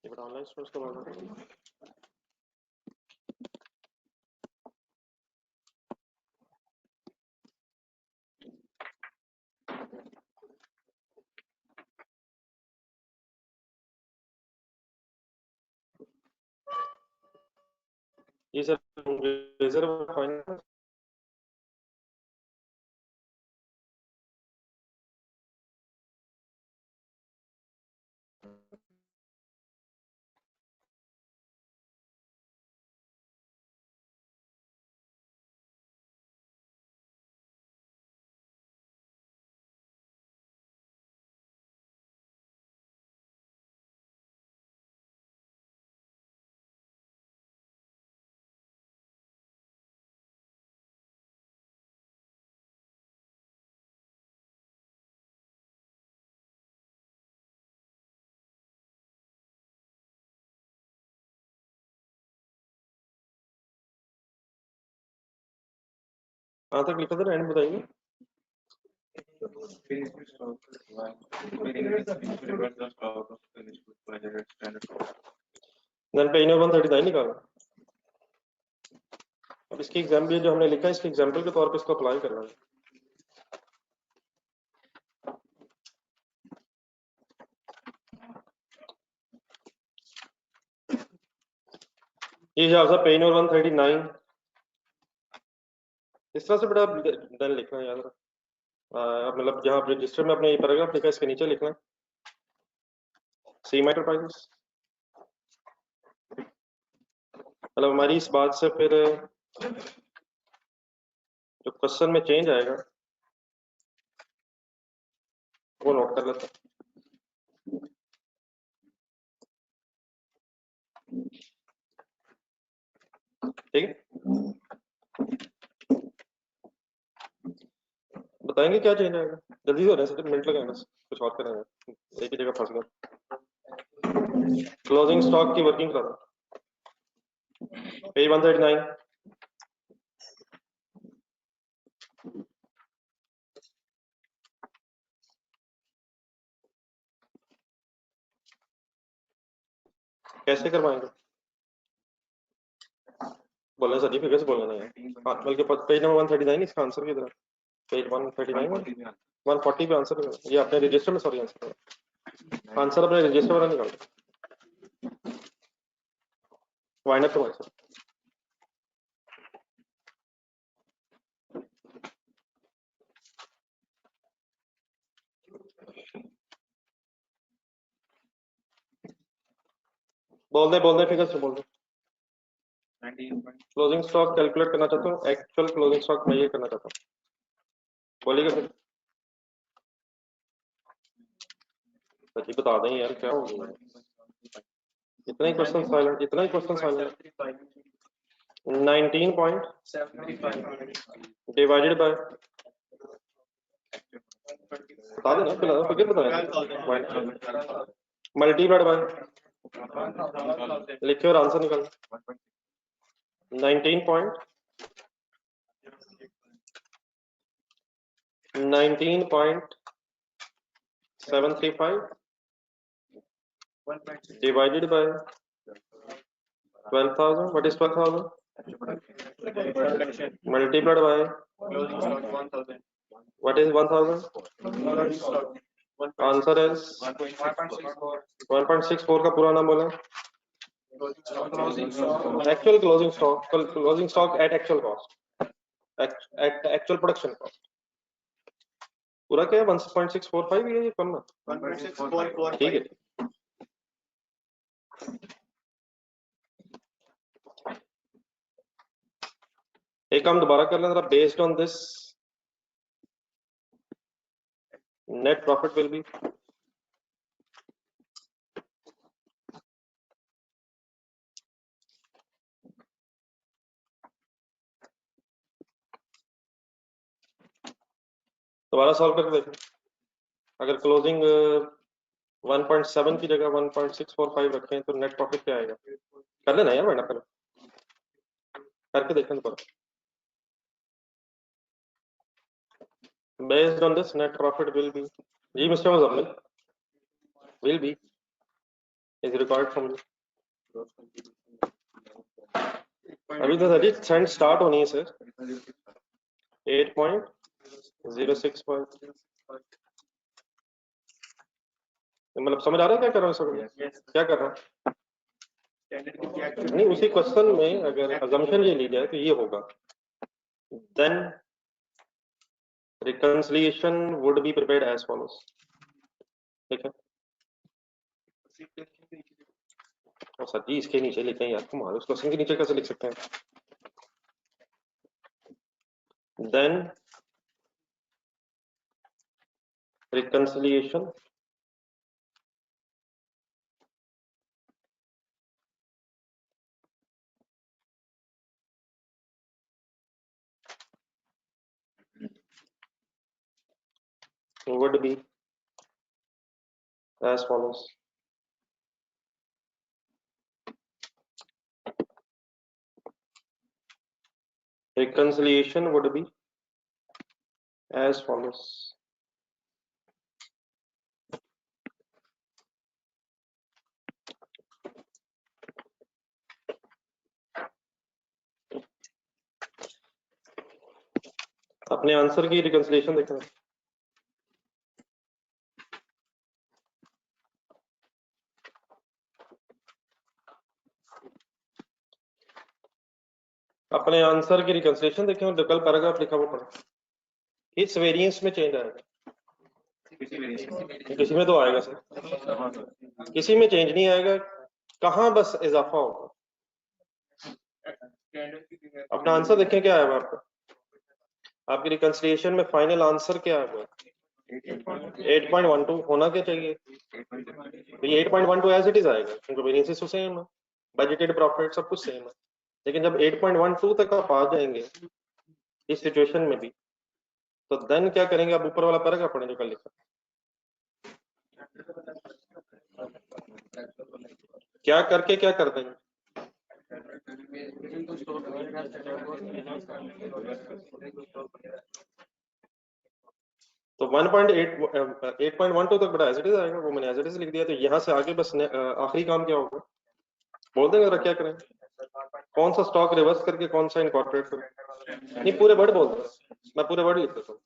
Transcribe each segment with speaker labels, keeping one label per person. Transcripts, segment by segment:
Speaker 1: ये बड़ा online students का बात है। ये सर रिजर्व फाइनेंस कहाँ तक लिखा था एंड बताइए। देन पे इन्हें 139 निकाला। अब इसकी एग्जाम भी जो हमने लिखा है इसके एग्जाम्पल के तौर पे इसको अप्लाई करना है। ये आपका पेन और 139 इस तरह से बड़ा देन लिखना है याद रखना। मतलब जहाँ आप रजिस्टर में अपने ये पैराग्राफ लिखा है इसके नीचे लिखना सी एंटरप्राइजेस। मतलब हमारी इस बात से फिर जो क्वेश्चन में चेंज आएगा वो नोट कर लेते हैं। ठीक है, बताएंगे क्या चेंज आएगा। जल्दी से हो रहा है, मिनट लगाएंगे कुछ और करेंगे, एक ही जगह फंस गए। क्लोजिंग स्टॉक की वर्किंग करा पेज 139। कैसे करवाएंगे बोलना सर जी, फिगर से बोलना नहीं है। बल्कि पेज नंबर 139 इसका आंसर की तरह पेज 139 140 पे आंसर ये अपने रजिस्टर में सॉरी आंसर अपने रजिस्टर वाला निकाल वाइंड अप करवाएं सर। बोल दे फिगर से बोल दे। क्लोजिंग स्टॉक कैलकुलेट करना चाहता हूँ, एक्चुअल क्लोजिंग स्टॉक मैं ये करना चाहता हूँ। बोलिएगा फिर सच्ची बता दें यार क्या हो गया। इतना ही क्वेश्चन साइलेंट, इतना ही question silent. 19 point divided by बता देना फिगर बताना मल्टीप्लाइड बाय लिखे और आंसर निकाल 19.735 divided by 12,000. What is 12,000? Multiplied by what is 1,000? Answer is 1.64 का पूरा नाम बोला। Actual closing stock at actual cost, at actual production cost. पूरा क्या है 1.645 ये कम ना 1.644 ठीक है। एक काम दोबारा कर लें जरा। Based on this net profit will B दोबारा सॉल्व करके देखें। अगर क्लोजिंग 1.7 की जगह 1.645 रखें तो नेट प्रॉफिट क्या आएगा। कर लेना यार मैडम पहले करके देखें दोबारा। Based on this net profit will be जी Mister Muzammil will be is required from अभी तो 30 स्टार्ट होनी है सर 8.06 मतलब समझ आ रहा है क्या कर रहा हूँ सर क्या कर रहा हूँ नहीं उसी क्वेश्चन में अगर अजम्पशन ये ली जाए तो ये होगा then reconciliation would be prepared as follows ठीक है और सर जी इसके नीचे लिखें यार तुम्हारे उस क्वेश्चन के नीचे कैसे लिख सकते हैं then reconciliation would be as follows reconciliation would be as follows अपने आंसर की रिकंसिलिएशन देखना अपने आंसर की रिकंसिलिएशन देखें और कल पैराग्राफ लिखा हुआ पढ़ा इस वेरिएंस में चेंज आएगा किसी में तो आएगा सर किसी में चेंज नहीं आएगा कहां बस इजाफा होगा अपना आंसर देखें क्या आया आपका आपकी रिकंसिलिएशन में फाइनल आंसर क्या है 8.12 होना क्या चाहिए तो ये 8.12 एज इट इज आएगा क्योंकि वेरिएंसेस तो सेम है बजटेड प्रॉफिट सब कुछ सेम है लेकिन जब 8.12 तक आप आ जाएंगे इस सिचुएशन में भी तो देन क्या करेंगे आप ऊपर वाला पैराग्राफ पढ़ें जो कल लिखा क्या करके क्या कर देंगे तो 8.12 तक बड़ा एज इट इज आएगा वो मैंने एज इट इज लिख दिया तो यहाँ से आगे बस आखिरी काम क्या होगा बोल देंगे जरा क्या करें कौन सा स्टॉक रिवर्स करके कौन सा इनकॉर्पोरेट करें नहीं पूरे वर्ड बोल दो मैं पूरे वर्ड लिख देता हूँ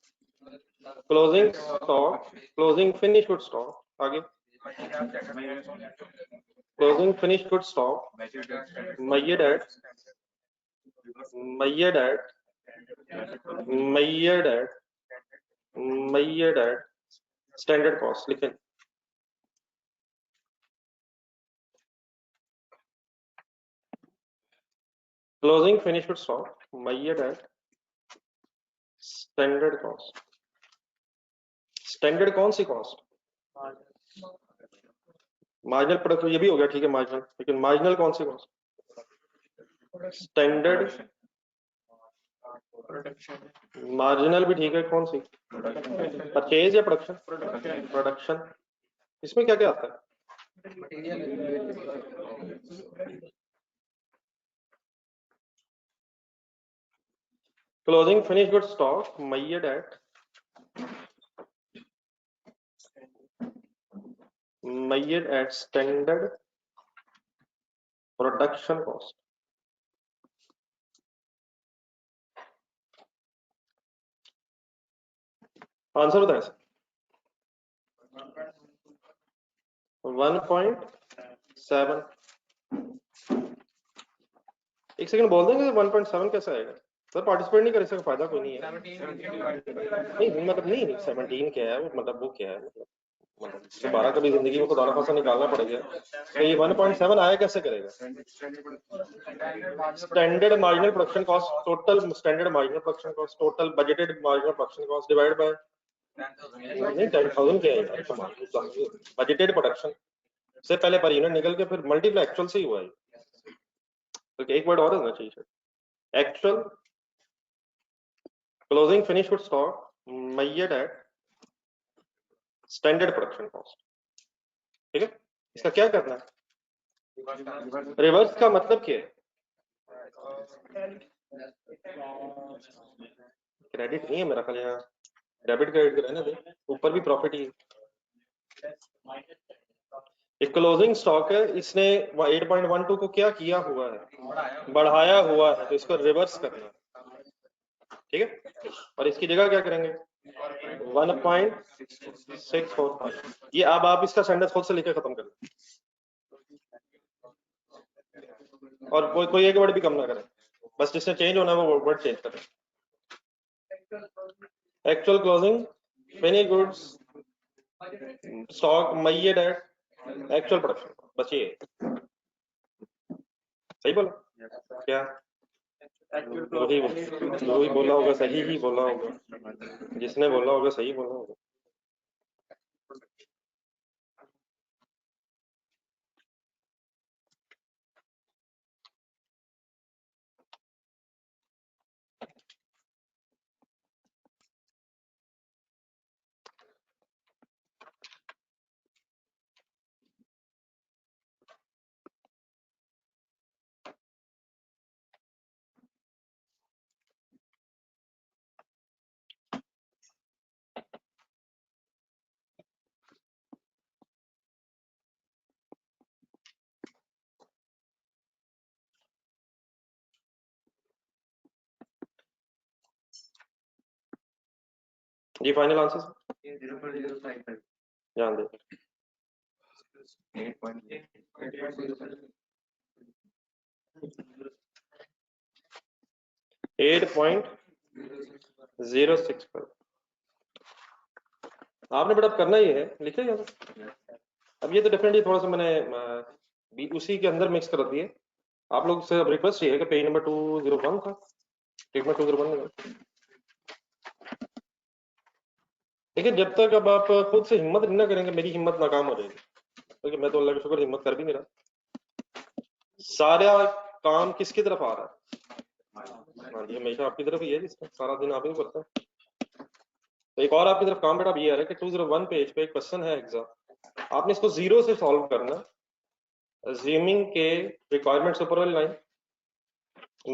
Speaker 1: closing stock closing finish good stock आगे closing finish good stock measured at measured at measured at measured at standard cost लिखें closing finished good stock measured at standard cost standard कौन सी कॉस्ट मार्जिनल प्रोडक्ट ये भी हो गया ठीक है marginal लेकिन मार्जिनल कौन सी कॉस्ट स्टैंडर्ड मार्जिनल भी ठीक है कौन सी परचेज या प्रोडक्शन प्रोडक्शन इसमें क्या क्या आता है closing finish good stock measured at standard production cost answer बताएं 1.7 एक सेकंड बोल देंगे 1.7 कैसे आएगा सर पार्टिसिपेट नहीं कर इसका फायदा कोई नहीं है नहीं मतलब नहीं 17 क्या है मतलब वो क्या है मतलब 12 कभी जिंदगी में तो दाना फंसा निकालना पड़ेगा तो ये 1.7 आया कैसे करेगा standard marginal production cost total standard marginal production cost total budgeted marginal production cost divide by नहीं 10,000 क्या है बजटेड प्रोडक्शन से पहले पर यूनिट निकल के फिर मल्टीप्लाई एक्चुअल से ही हुआ है तो एक वर्ड और होना चाहिए actual closing finish good stock measured at standard production cost ठीक है इसका क्या करना है रिवर्स का मतलब क्या है क्रेडिट नहीं है मेरा ख्याल यहाँ डेबिट क्रेडिट का रहने दे ऊपर भी प्रॉफिट ही है एक क्लोजिंग स्टॉक है, इसने 8.12 को क्या किया हुआ है, बढ़ाया हुआ है, तो इसको रिवर्स करना है, ठीक है। और इसकी जगह क्या करेंगे 1.645। ये अब आप इसका सेंटेंस खुद से लिखे खत्म कर लें, और कोई एक वर्ड भी कम ना करें, बस जिसने चेंज होना है वो वर्ड चेंज करें। Actual closing finish goods stock मई डेट एक्चुअल प्रोडक्शन, बस ये सही बोला क्या, वही बोला होगा, सही ही बोला होगा, जिसने बोला होगा सही बोला होगा। जी फाइनल आंसर ध्यान दे। 8.065 आपने बड़ा करना ही है, लिखे जाए। अब ये तो डेफिनेटली थोड़ा सा मैंने उसी के अंदर मिक्स कर दिए। आप लोग से अब रिक्वेस्ट ये है कि पेज नंबर 201 था, ट्रीटमेंट 201 देखिए, जब तक अब आप खुद से हिम्मत नहीं ना करेंगे, मेरी हिम्मत नाकाम हो जाएगी, क्योंकि मैं तो अल्लाह का शुक्र हिम्मत कर भी नहीं रहा। सारा काम किसकी तरफ आ रहा है, हाँ जी हमेशा आपकी तरफ ही है, जिसका सारा दिन आप ही करता है। तो एक और आपकी तरफ काम बेटा ये आ रहा है कि 201 पेज पे एक क्वेश्चन है एग्जाम, आपने इसको जीरो से सॉल्व करना, अज्यूमिंग के रिक्वायरमेंट्स ऊपर वाली लाइन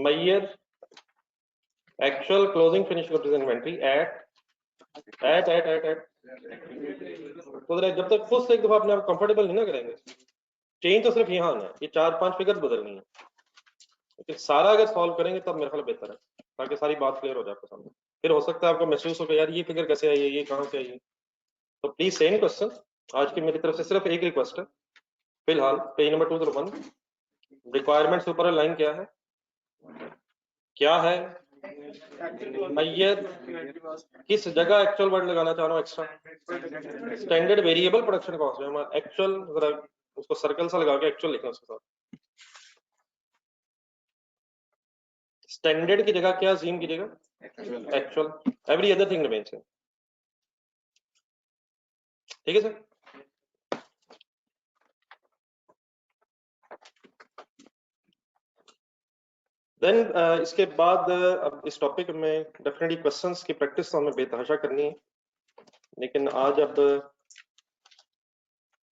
Speaker 1: मैयर actual closing finish goods inventory at तो जब तक खुद से एक दफा अपने आप कंफर्टेबल नहीं ना करेंगे, चेंज तो सिर्फ यहाँ आना है, ये 4-5 फिगर्स बदलनी है, लेकिन सारा अगर सॉल्व करेंगे तब मेरे ख्याल बेहतर है, ताकि सारी बात क्लियर हो जाए आपके सामने। फिर हो सकता है आपको महसूस हो कि यार ये फिगर कैसे आई है, ये कहाँ से आई है। तो प्लीज सेम क्वेश्चन, आज की मेरी तरफ से सिर्फ एक रिक्वेस्ट है, फिलहाल पेज नंबर 201 रिक्वायरमेंट्स ऊपर लाइन क्या है मैयर किस जगह एक्चुअल वर्ड लगाना चाह रहा हूँ extra, standard variable production cost है, एक्चुअल जरा उसको सर्कल सा लगा के एक्चुअल लिखना उसके साथ, स्टैंडर्ड की जगह क्या, जीम की जगह actual, every other thing remains, ठीक है सर। देन इसके बाद अब इस टॉपिक में डेफिनेटली क्वेश्चंस की प्रैक्टिस तो हमें बेतहाशा करनी है, लेकिन आज अब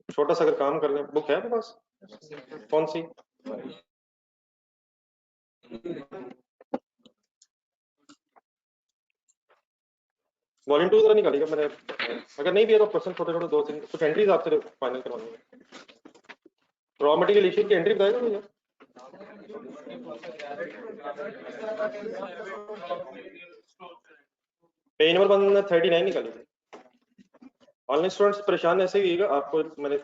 Speaker 1: छोटा सा अगर काम कर लें, बुक है आपके पास कौन सी, वॉल्यूम 2 जरा निकालिएगा मैंने, अगर नहीं भी है तो क्वेश्चन छोटे छोटे 2-3 कुछ एंट्रीज आपसे फाइनल करवानी है। रॉ मटेरियल इश्यू की एंट्री बताएगा भैया, पेज नंबर 139 निकालिए। ऑनलाइन स्टूडेंट्स परेशान ऐसे ही होगा, आपको मैंने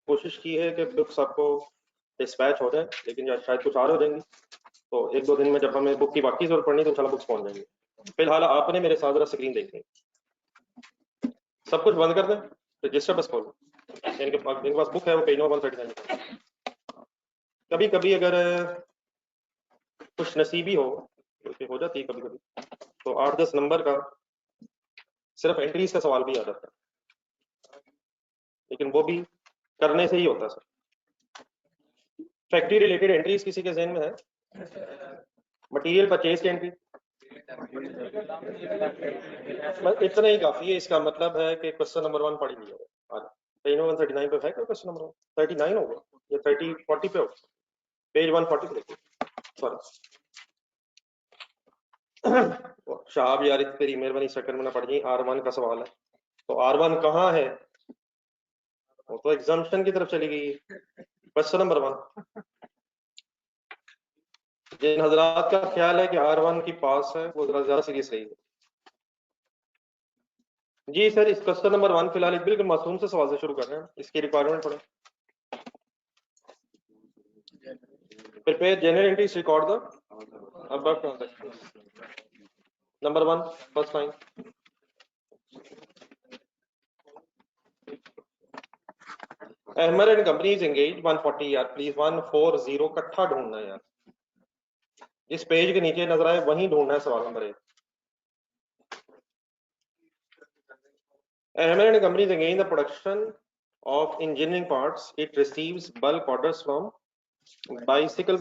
Speaker 1: कोशिश की है कि बुक्स आपको डिस्पैच हो जाए, लेकिन शायद कुछ और हो जाएंगी, तो 1-2 दिन में जब हमें बुक की बाकी जरूरत पड़नी तो इंशाल्लाह बुक्स पहुंच जाएंगी। फिलहाल आपने मेरे साथ जरा स्क्रीन देखनी, सब कुछ बंद कर दें, रजिस्टर बस खोल, इनके पास बुक है वो पेज नंबर 139। कभी कभी अगर कुछ नसीबी हो जाती है कभी कभी, तो 8-10 नंबर का सिर्फ एंट्रीज का सवाल भी आ जाता है, लेकिन वो भी करने से ही होता है सर। फैक्ट्री रिलेटेड एंट्रीज किसी के जहन में है, मटेरियल परचेज की एंट्री, बस इतना ही काफी है, इसका मतलब है कि क्वेश्चन नंबर 1 पढ़ लिया है। पेज 139 पे है क्या क्वेश्चन नंबर 39 होगा या 40 पे होगा, पेज 140 पे देखिए, सॉरी शहाब यार तेरी मेहरबानी सेकंड में ना पढ़ जाए, R1 का सवाल है तो R1 कहाँ है? वो तो एग्जाम्पशन की तरफ चली गई है। क्वेश्चन नंबर 1, जिन हजरात का ख्याल है कि R1 की पास है वो जरा ज्यादा सीरियस रही है। जी सर, इस क्वेश्चन नंबर 1 फिलहाल बिल्कुल मासूम से सवाल से शुरू कर रहे हैं, इसकी रिक्वायरमेंट पढ़े। Prepare general entries, record the above transactions. Number 1, first line. Ahmad and company is engage 140 यार, प्लीज 140 इकट्ठा ढूंढना है यार। जिस पेज के नीचे नजर आए वहीं ढूंढना है सवाल number 1। Ahmed and company is engaged in the production of engineering parts. It receives bulk orders from bicycle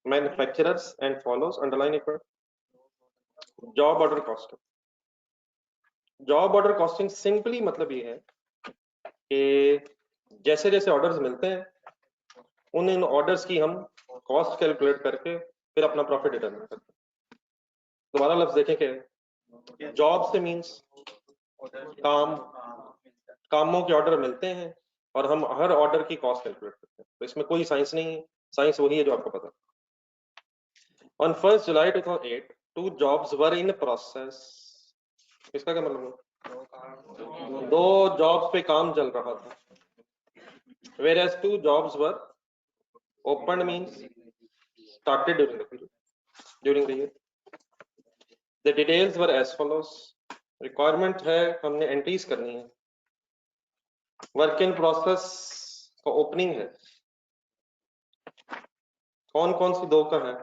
Speaker 1: manufacturers and follows underline equal job order costing. Job order costing simply मतलब ये है कि जैसे जैसे ऑर्डर्स मिलते हैं उन इन orders की हम कॉस्ट कैलकुलेट करके फिर अपना प्रॉफिट डिटरमाइन करते हैं। दोबारा लफ्ज देखें कि जॉब से मींस कामों के ऑर्डर मिलते हैं और हम हर ऑर्डर की कॉस्ट कैलकुलेट करते हैं। तो इसमें कोई साइंस नहीं है, साइंस वही है जो आपको पता है। On 1 July 2008 2 jobs were in process. इसका क्या मतलब है? 2 जॉब्स पे काम चल रहा था। whereas 2 jobs were opened means started during the year. The details were as follows. Requirement है, हमने एंट्रीज करनी है। वर्क इन प्रोसेस का ओपनिंग है, कौन कौन सी 2 का है,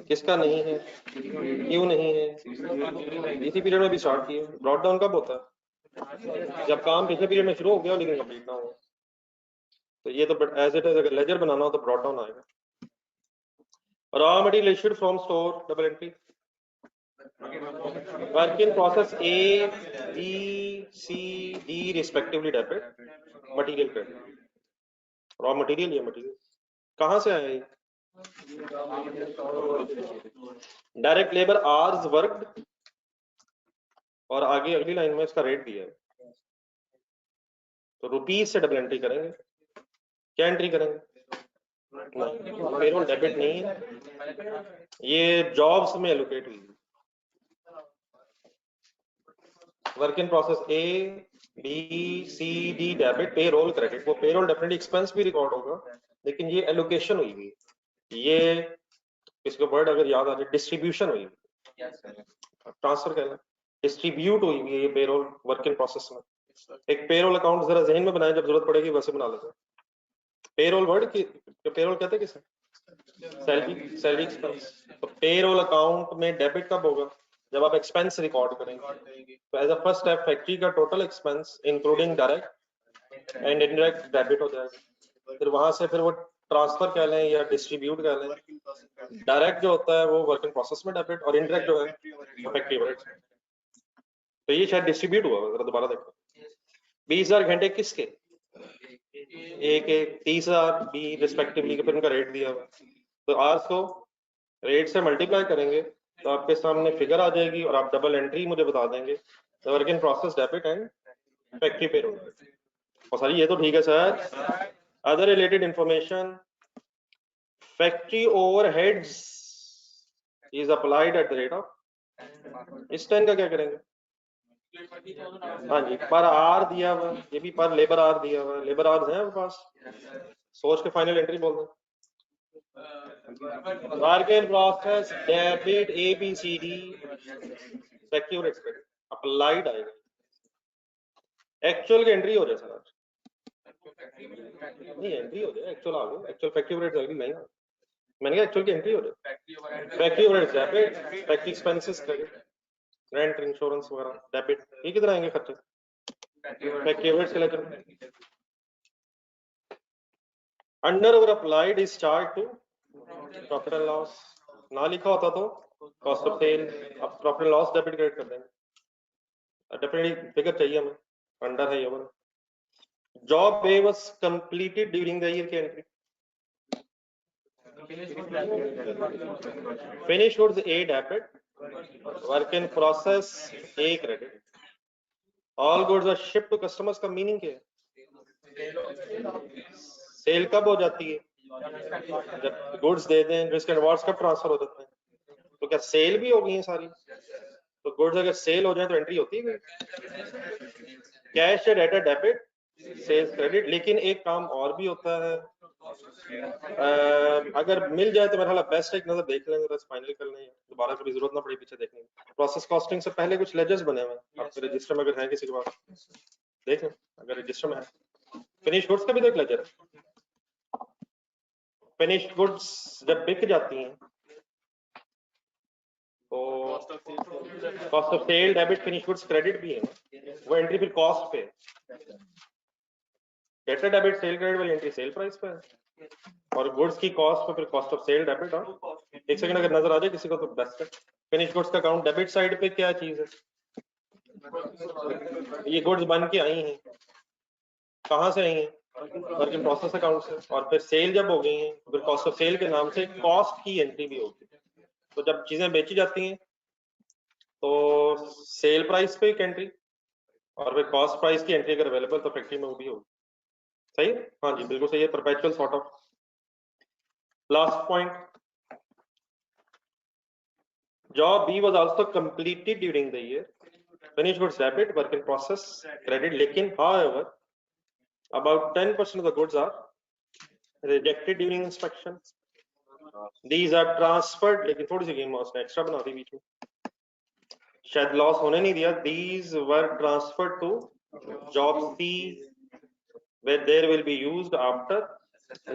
Speaker 1: किसका नहीं है, क्यों नहीं है, इसी पीरियड में भी स्टार्ट किए। ब्रॉड डाउन कब होता है? जब काम पिछले पीरियड में शुरू हो गया लेकिन कंप्लीट ना हो। तो ये तो एज इट इज, अगर लेजर बनाना हो तो ब्रॉड डाउन आएगा। Raw material issued from store, double entry. Work in process A, B, C, D respectively debit, material credit. Raw material, ये मटेरियल कहां से आया? डायरेक्ट लेबर आवर्स वर्कड, और आगे अगली लाइन में इसका रेट दिया है, तो रुपीस से डबल एंट्री करेंगे। क्या एंट्री करेंगे? पेरोल डेबिट नहीं है, ये जॉब्स में एलोकेट हुई। Work in process A, B, C, D debit, payroll credit. वो पेरोल डेफिनेटली एक्सपेंस भी रिकॉर्ड होगा लेकिन ये एलोकेशन हुई हुई, ये इसका वर्ड अगर याद आ जाए, डिस्ट्रीब्यूशन हुई, ट्रांसफर कहना, डिस्ट्रीब्यूट हुई हुई है ये पेरोल वर्क इन प्रोसेस में। एक पेरोल अकाउंट जरा जहन में बनाए, जब जरूरत पड़ेगी वैसे बना लेते हैं। पेरोल वर्ड की पेरोल कहते हैं किसे? Salary expense. तो पेरोल अकाउंट में डेबिट कब होगा? जब आप एक्सपेंस रिकॉर्ड करेंगे। तो as a first step factory का total expense including direct and indirect debit हो जाएगा। फिर वहां से फिर वो ट्रांसफर कह लें या डिस्ट्रीब्यूट कह लें। डायरेक्ट जो होता है वो वर्क इन प्रोसेस में डेबिट, और इनडायरेक्ट जो है फैक्ट्री ओवरहेड। तो ये शायद डिस्ट्रीब्यूट हुआ, जरा दोबारा देखो। 20,000 घंटे किसके? एक 30,000 बी रिस्पेक्टिवली, फिर उनका रेट दिया हुआ। तो आज को रेट से मल्टीप्लाई करेंगे तो आपके सामने फिगर आ जाएगी और आप डबल एंट्री मुझे बता देंगे। तो work in process debit and factory payroll. और सर ये तो ठीक है sir. Other related information, factory overheads is applied at the rate of, इस टाइम का क्या करेंगे? हाँ जी, पर आर दिया हुआ, ये भी पर लेबर आर दिया हुआ। लेबर आर है आपके पास? सोच के फाइनल एंट्री बोल दो। Work in process debit A B C D factory overheads पे अप्लाइड आएगा। एक्चुअल की एंट्री हो जाए सर आज, नहीं एंट्री हो जाए, एक्चुअल आ गया, एक्चुअल फैक्ट्री ओवरहेड्स आएगी नहीं। मैंने कहा एक्चुअल की एंट्री हो जाए। Factory overheads debit, factory expenses credit, rent insurance वगैरह डेबिट। ये किधर आएंगे खर्चे? फैक्ट्री ओवरहेड्स के लेकर अंडर और applied is charge to profit and loss. ना लिखा होता तो कॉस्ट ऑफ सेल, अब profit and loss debit credit कर देंगे। डेफिनेटली फिगर चाहिए हमें, अंडर है ये वाला। Job A was completed during the year की entry. Finish goods A debit, work in process A credit. All goods are shipped to customers का meaning क्या है? सेल कब हो जाती है? जब गुड्स दे दें, रिस्क एंड रिवॉर्ड्स कब ट्रांसफर हो जाते हैं? तो क्या सेल भी हो गई है सारी? तो गुड्स अगर सेल हो जाए तो एंट्री होती है कैश या डेटा डेबिट, सेल्स क्रेडिट। लेकिन एक काम और भी होता है, अगर मिल जाए तो मेरा ख्याल बेस्ट एक नजर देख लेंगे, बस फाइनल कर लेंगे, दोबारा कभी जरूरत ना पड़े पीछे देखने की। प्रोसेस कॉस्टिंग से पहले कुछ लेजर्स बने हुए हैं आपके रजिस्टर में, अगर है किसी के पास देख लें, अगर रजिस्टर में है। फिनिश गुड्स का भी तो एक लेजर है। फिनिश गुड्स जब बिक जाती हैं तो cost of sale debit, finish goods credit भी है ना, वो एंट्री फिर कॉस्ट पे। डेटा डेबिट सेल क्रेडिट वाली एंट्री सेल प्राइस पे है, और गुड्स की कॉस्ट पे फिर कॉस्ट ऑफ सेल डेबिट। और एक सेकंड अगर नजर आ जाए किसी को तो बेस्ट है। फिनिश गुड्स का अकाउंट डेबिट साइड पे क्या चीज है? ये गुड्स बन के आई हैं, कहाँ से आई हैं? वर्क इन प्रोसेस अकाउंट से। और फिर सेल जब हो गई हैं फिर कॉस्ट ऑफ सेल के नाम से कॉस्ट की एंट्री भी होगी। तो जब चीजें बेची जाती हैं तो सेल प्राइस पे एक एंट्री, और फिर कॉस्ट प्राइस की एंट्री अगर अवेलेबल तो फैक्ट्री में वो भी होगी। सही है? हाँ जी बिल्कुल सही है, perpetual sort of. Last point, job B was also completed during the year. Finished goods debit, work in process credit. लेकिन however about 10% of the goods are rejected during inspection. These are transferred, लेकिन थोड़ी सी game उसने extra बना दी बीच में, शायद loss होने नहीं दिया। These were transferred to job C where there will be used after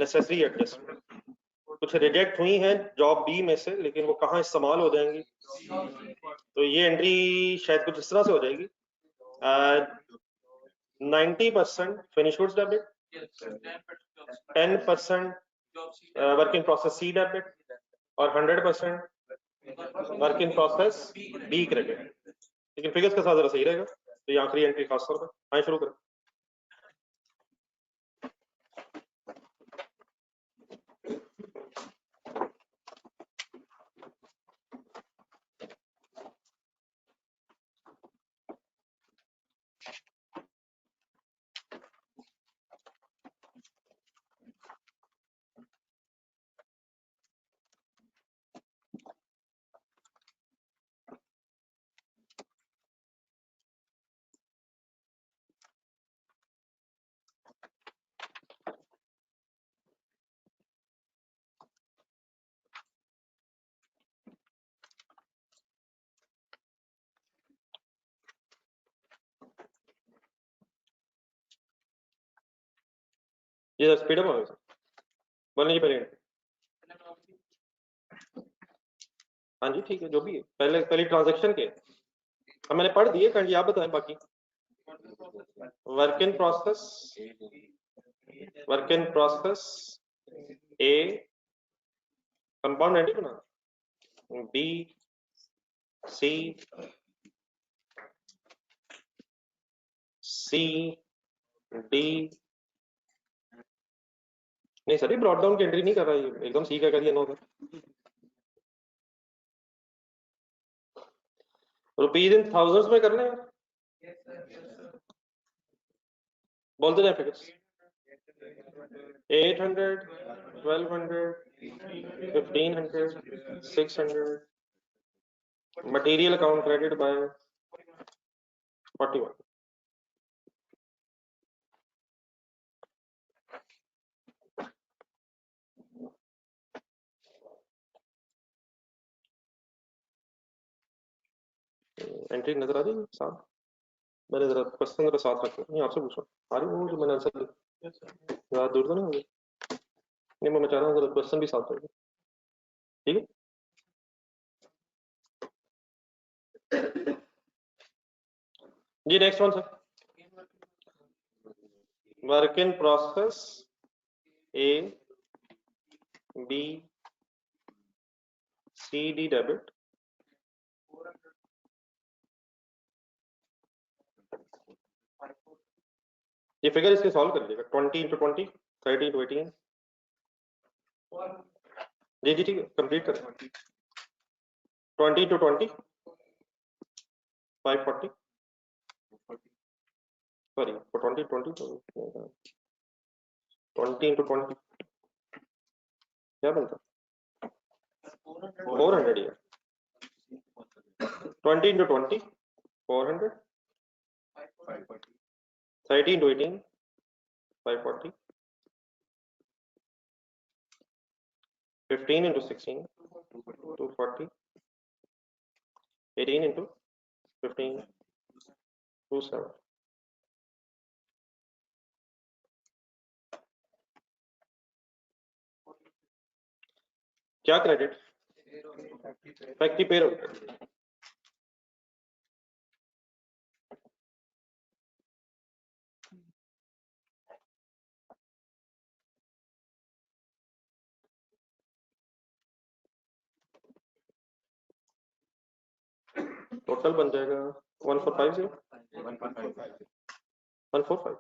Speaker 1: necessary adjustment. कुछ रिजेक्ट हुई हैं जॉब बी में से, लेकिन वो कहाँ इस्तेमाल हो जाएंगी? तो ये एंट्री शायद कुछ इस तरह से हो जाएगी, 90% finish goods debit, 10% work in process C debit, और 100% work in process B credit. लेकिन फिगर्स के साथ जरा सही रहेगा। तो ये आखिरी एंट्री खासतौर पर। हाँ शुरू करें। ये स्पीड अप हो बोलने जी पहले। हाँ जी ठीक है, जो भी है पहली ट्रांजेक्शन के अब मैंने पढ़ दिए, जी आप बताएं बाकी। Work in process A compound entry बना, बी सी डी। नहीं सर, ये ब्रॉड डाउन की एंट्री नहीं कर रहा है, एकदम सी का कर दिया। No sir, rupees in thousands में करना है, बोलते जाए figures. 800, 1200, 1500, 600। Material account credit by 41। Entry नजर आ रही है साहब? मैंने जरा क्वेश्चन जरा साथ रखा, नहीं आपसे पूछा आ रही वो जो मैंने आंसर दिया, ज्यादा दूर तो नहीं होगी? नहीं मैं चाह रहा हूँ जरा क्वेश्चन भी साथ रखो, ठीक है? जी next one sir, work in process A B C D debit. ये फिगर इसके सॉल्व कर लीजिएगा, 20 इंटू 20, 30 इंटू 18। जी जी ठीक है, कंप्लीट करें। 20 इंटू 20, 540। सॉरी 20 20 20 into 20 क्या बनता 400 यार 20 into 20 400 30 into 18 540 15 into 16 240 18 into 15 27 क्या क्रेडिट फैक्ट्री पेरोल टोटल बन जाएगा 1450 145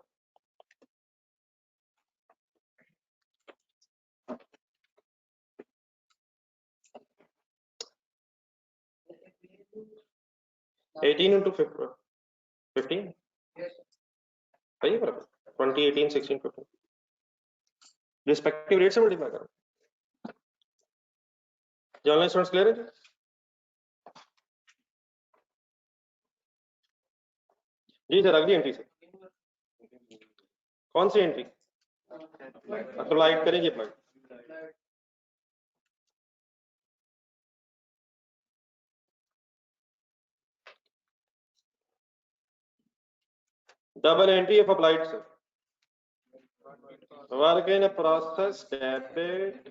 Speaker 1: 18 into 15 सही है 20 18 16 15 रिस्पेक्टिव रेट से मल्टीप्लाई करो जो ऑनलाइन स्टूडेंट्स क्लियर है जी सर अगली एंट्री से कौन सी एंट्री अप्लाइड करेंगे applied double entry of applied sir work in a process debit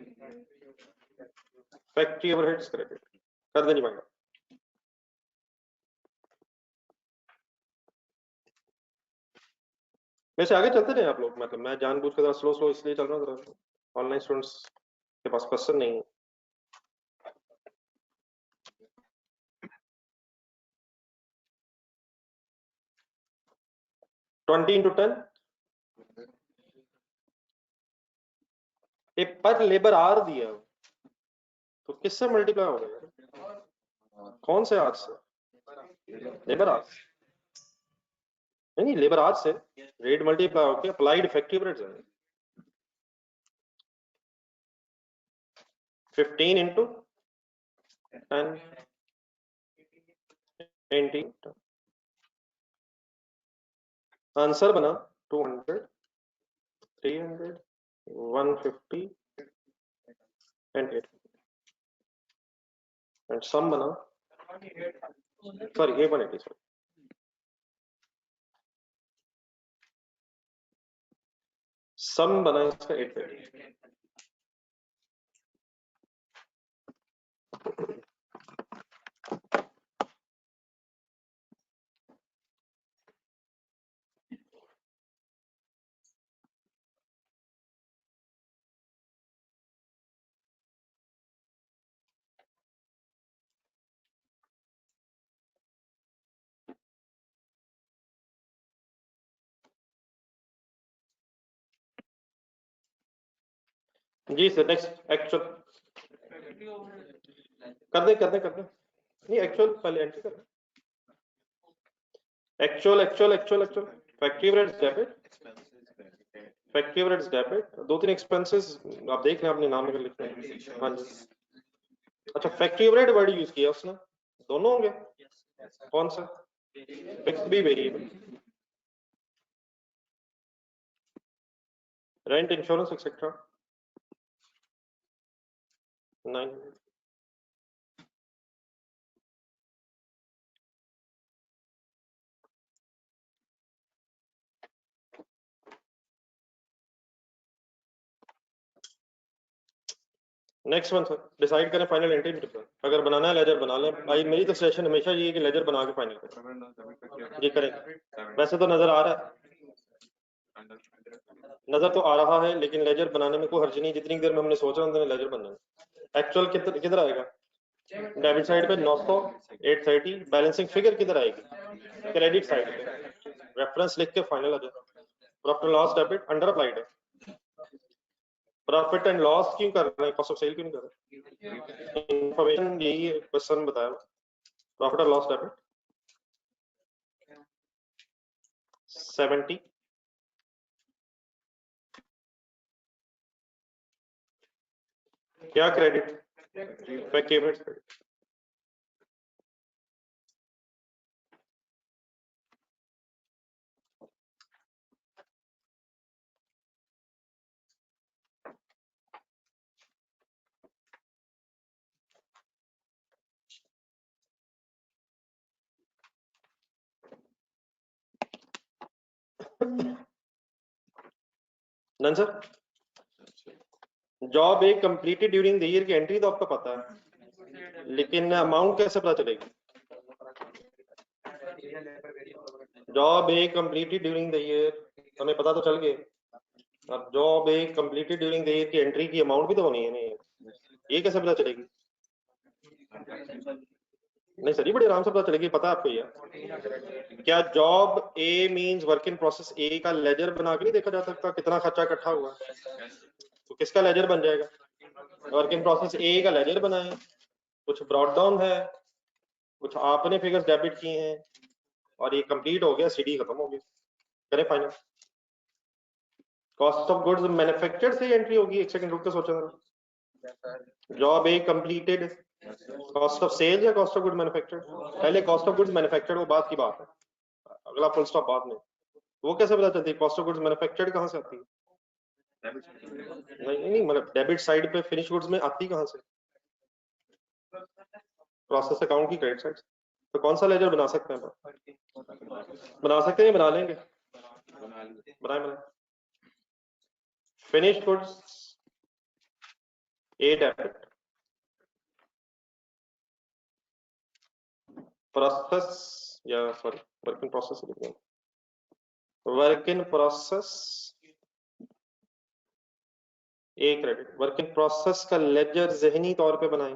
Speaker 1: factory overheads credit कर देनी पड़ेगा वैसे आगे चलते रहे आप लोग मतलब मैं जानबूझ कर स्लो स्लो इसलिए चल रहा हूँ ऑनलाइन स्टूडेंट्स के पास क्वेश्चन नहीं है ट्वेंटी इंटू 10 पर लेबर आर दिया तो किससे मल्टीप्लाई होगा यार कौन से आर से लेबर आर नहीं लेबर आर से रेट मल्टीप्लाई होके अप्लाइड इफेक्टिव रेट जाएगा 15 into 10 20 आंसर बना 200 300 150 and 8 and sum बना sorry 180 sorry सम बना इसका 850 जी सर नेक्स्ट एक्चुअल कर दे नहीं एक्चुअल पहले एंट्री कर एक्चुअल फैक्ट्री रेट्स डेबिट दो तीन एक्सपेंसेस आप देख रहे हैं अपने नाम में लिख रहे हैं हाँ जी अच्छा फैक्ट्री रेट वर्ड यूज किया उसने दोनों होंगे कौन सा फिक्स भी variable rent insurance etcetera 900 next one sir decide करें फाइनल एंट्री अगर बनाना है लेजर बना लें भाई मेरी तो सेशन हमेशा ये है कि लेजर बना के फाइनल करें जी करें वैसे तो नजर आ रहा है नजर तो आ रहा है लेकिन लेजर बनाने में कोई हर्ज नहीं जितनी देर में हमने सोचा उतने लेजर बनना है एक्चुअल किधर आएगा डेबिट साइड पे 900 830 बैलेंसिंग फिगर किधर आएगी क्रेडिट साइड पे रेफरेंस लिख के फाइनल आ जाए profit and loss debit under applied है प्रॉफिट एंड लॉस क्यों कर रहे हैं कॉस्ट ऑफ सेल क्यों नहीं कर रहे इंफॉर्मेशन यही क्वेश्चन बताया प्रॉफिट एंड लॉस डेबिट 70 क्या credit credit none sir job एक कंप्लीटेड ड्यूरिंग द ईयर की एंट्री तो आपको पता है, लेकिन अमाउंट कैसे पता चलेगी? जॉब एक कंप्लीटेड ड्यूरिंग द ईयर हमें पता तो चल गया, अब जॉब एक कंप्लीटेड ड्यूरिंग द ईयर की एंट्री की अमाउंट भी तो होनी है नहीं, ये कैसे पता चलेगी? नहीं सर, ये बड़ी आराम से पता चलेगी, पता है आपको यार। क्या job A means work in process ए का लेजर बना के नहीं देखा जा सकता कितना खर्चा इकट्ठा हुआ, तो किसका लेजर बन जाएगा? वर्क इन प्रोसेस ए का लेजर बनाए, कुछ ब्रॉड डाउन है, कुछ आपने फिगर्स डेबिट किए हैं और ये कंप्लीट हो गया, सीडी खत्म हो गई, करें final. Cost of goods manufactured से एंट्री होगी, एक सेकंड रुक के सोचो जरा। Job A completed, cost of sale या कॉस्ट ऑफ गुड मैन्युफैक्चर्ड? पहले कॉस्ट ऑफ गुड्स मैन्युफैक्चर्ड वो बात की बात है, अगला फुल स्टॉप बाद में। वो कैसे पता चलती है कॉस्ट ऑफ गुड्स मैन्युफैक्चर्ड कहां से आती है? नहीं मतलब डेबिट साइड पे फिनिश गुड्स में आती कहां से? प्रोसेस अकाउंट की क्रेडिट साइड। तो कौन सा लेजर बना सकते हैं? बना सकते हैं, बना लेंगे, बनाए फिनिश गुड्स ए डेबिट, प्रोसेस या sorry work in process, work in process a credit. Work in process का लेजर जहनी तौर पे बनाएं,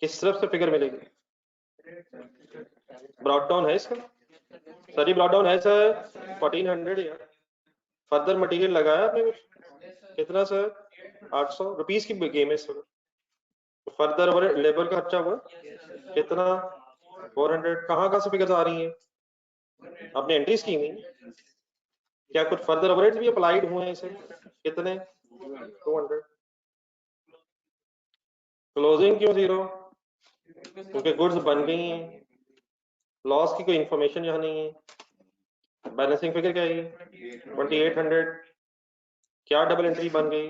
Speaker 1: किस तरफ से फिगर मिलेगी? ब्रॉड डाउन है इसका सर, ब्रॉड डाउन है सर 1400 यार। फर्दर मटेरियल लगाया आपने कुछ? कितना सर? 800 रुपीज की गेम है सर। फर्दर ओवर लेबर का खर्चा हुआ कितना? 400। कहाँ से फिगर्स आ रही हैं? आपने एंट्रीज की नहीं क्या? कुछ फर्दर ओवरहेड्स भी अप्लाइड हुए हैं इसे? कितने? 200। क्लोजिंग क्यों 0? क्योंकि गुड्स बन गई हैं, लॉस की कोई इंफॉर्मेशन यहाँ नहीं है। बैलेंसिंग फिगर क्या है? 2800। क्या डबल एंट्री बन गई?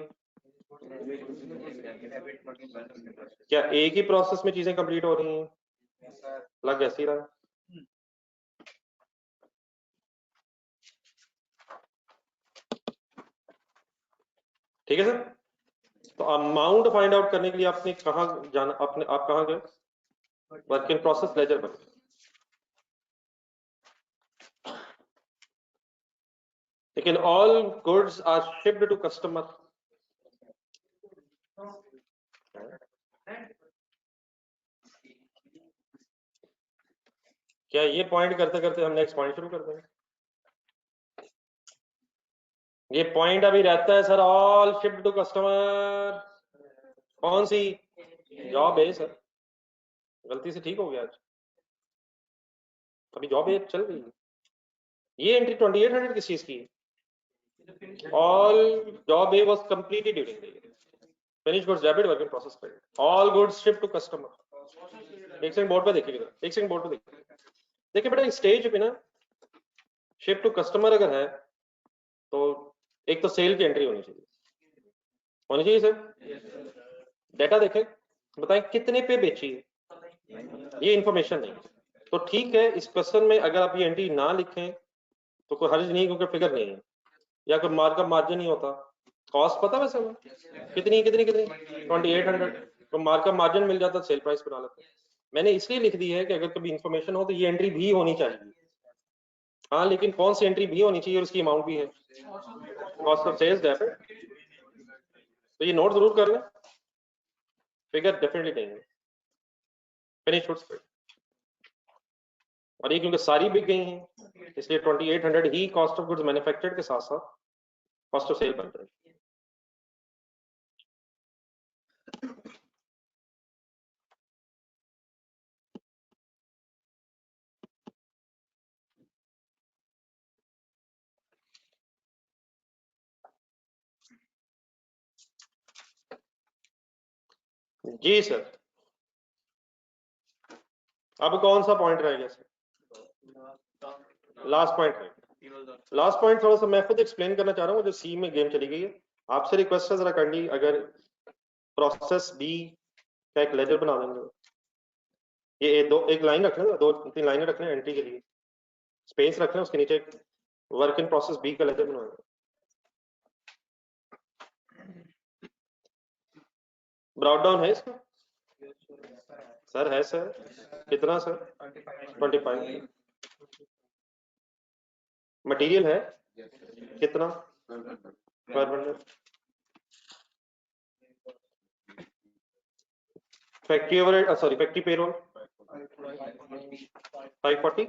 Speaker 1: क्या एक ही प्रोसेस में चीजें कंप्लीट हो रही हैं? लग ऐसे ही रहा। ठीक है सर, तो अमाउंट फाइंड आउट करने के लिए आपने कहा जाना, आपने आप कहाँ गए? वर्क इन प्रोसेस लेजर पर। लेकिन all goods are shipped to customer. क्या ये पॉइंट करते करते हम नेक्स्ट पॉइंट शुरू कर देंगे? ये पॉइंट अभी रहता है sir, all shipped to customer. कौन सी जॉब है सर? गलती से ठीक हो गया आज, अभी जॉब है चल रही है। ये एंट्री 2800 किस चीज की है? all job A was completed during the year. Finished goods debit, work in process credit. All goods shipped to customer. एक सेकंड बोर्ड पे देखिए, एक सेकंड बोर्ड पे देखिए। देखिए बेटा, स्टेज पे ना शिप टू कस्टमर अगर है तो एक तो सेल की एंट्री होनी चाहिए सर। डेटा देखें, बताएं कितने पे बेची है, ये इंफॉर्मेशन नहीं। तो ठीक है, इस क्वेश्चन में अगर आप ये एंट्री ना लिखें तो कोई हर्ज नहीं, क्योंकि फिगर नहीं है या कोई मार्कअप मार्जिन नहीं होता। कॉस्ट पता वैसे हमें कितनी कितनी कितनी 2800, तो मार्कअप मार्जिन मिल जाता, सेल प्राइस बना लेते। मैंने इसलिए लिख दी है कि अगर कभी इंफॉर्मेशन हो तो ये एंट्री भी होनी चाहिए। हाँ, लेकिन कौन सी एंट्री भी होनी चाहिए और उसकी अमाउंट भी है? Cost of sales debit. तो ये नोट जरूर कर लें, फिगर डेफिनेटली देंगे। फिनिश गुड्स पे, और ये क्योंकि सारी बिक गई हैं इसलिए 2800 ही कॉस्ट ऑफ गुड्स मैन्युफैक्चर्ड के साथ साथ कॉस्ट ऑफ सेल बन रही है। जी सर, अब कौन सा पॉइंट रह गया सर? लास्ट पॉइंट रह गया। लास्ट पॉइंट थोड़ा सा मैं खुद एक्सप्लेन करना चाह रहा हूँ, जो सी में गेम चली गई है। आपसे रिक्वेस्ट है जरा काइंडली अगर प्रोसेस बी का एक लेजर बना देंगे, ये दो एक लाइन रख लें, 2-3 लाइनें रख लें एंट्री के लिए, स्पेस रख लें, उसके नीचे वर्क इन प्रोसेस बी का लेजर बनवाएंगे। ब्राउट डाउन है इसका? सर है सर, कितना सर? 25। मटेरियल है कितना? 500। Factory overhead, sorry factory payroll 540।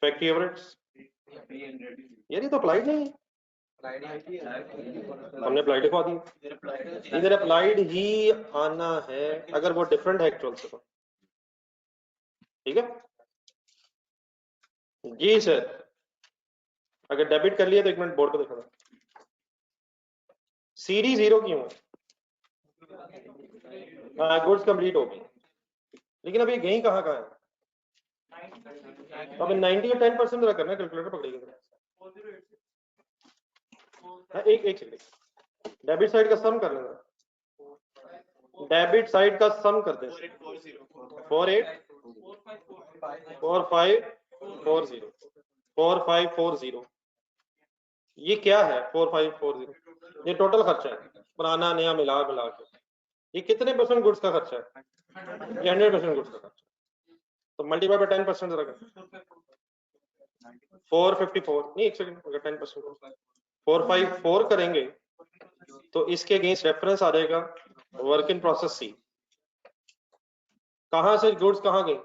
Speaker 1: Factory overheads यार ये तो अप्लाइड नहीं है, हमने अप्लाइड लिखवा दी। इधर अप्लाइड ही आना है अगर वो डिफरेंट है एक्चुअल से तो। ठीक है जी सर, अगर डेबिट कर लिया तो 1 मिनट बोर्ड पे देखा था। सीडी 0 क्यों है? गुड्स कंप्लीट हो गई, लेकिन अभी गई कहाँ है? अब 90 और 10% जरा करना, कैलकुलेटर पकड़ेगी। एक सेकंड, डेबिट साइड का सम कर लेना, डेबिट साइड का सम कर दे। 4540 ये क्या है? 4540 ये टोटल खर्चा है, पुराना नया मिला मिला के। ये कितने परसेंट गुड्स का खर्चा है? ये 100% गुड्स का खर्चा। तो मल्टीप्लाई बाय 10% जरा कर। 454 नहीं, एक सेकंड, अगर 10% 454 करेंगे तो इसके अगेंस्ट रेफरेंस आ जाएगा वर्क इन प्रोसेस सी। कहां से गुड्स कहां गई?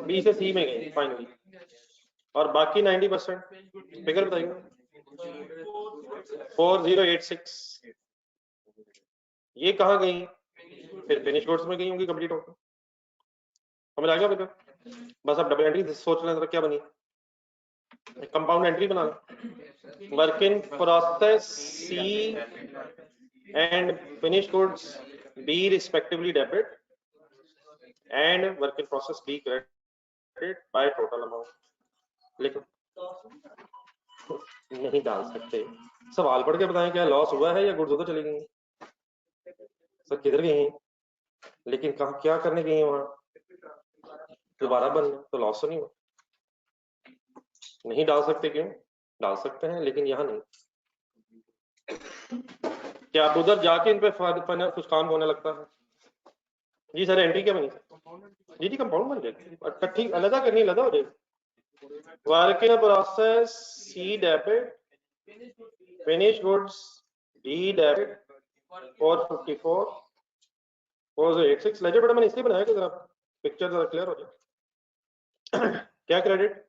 Speaker 1: बी से सी में गई फाइनली, और बाकी 90% फिगर बताइए। 4086 ये कहां गई? फिर फिनिश गुड्स में गई होंगी कंप्लीट होकर। समझ आ गया बेटा? बस अब डबल एंट्री सोच लें क्या बनी, कंपाउंड एंट्री बना लें, work in process C and finish goods B respectively debit and work in process B credit by total amount. लिखो, नहीं डाल सकते, सवाल पढ़ के बताएं क्या लॉस हुआ है या गुड्स उधर चली गई? सर किधर गई हैं? लेकिन कहा क्या करने गई हैं वहां? दोबारा बनना, तो लॉस तो नहीं हुआ। नहीं डाल सकते क्यों? डाल सकते हैं लेकिन यहाँ नहीं। क्या आप उधर जाके इन पे कुछ काम होने लगता है? जी सर एंट्री क्या बनी? जी जी कंपाउंड बन जाएगी, अच्छा ठीक, अलग करनी, अलग हो जाएगी। Work in process C debit, finish goods B debit 454 4086 ledger बेटा मैंने इसलिए बनाया कि जरा पिक्चर जरा क्लियर हो जाए। क्या credit?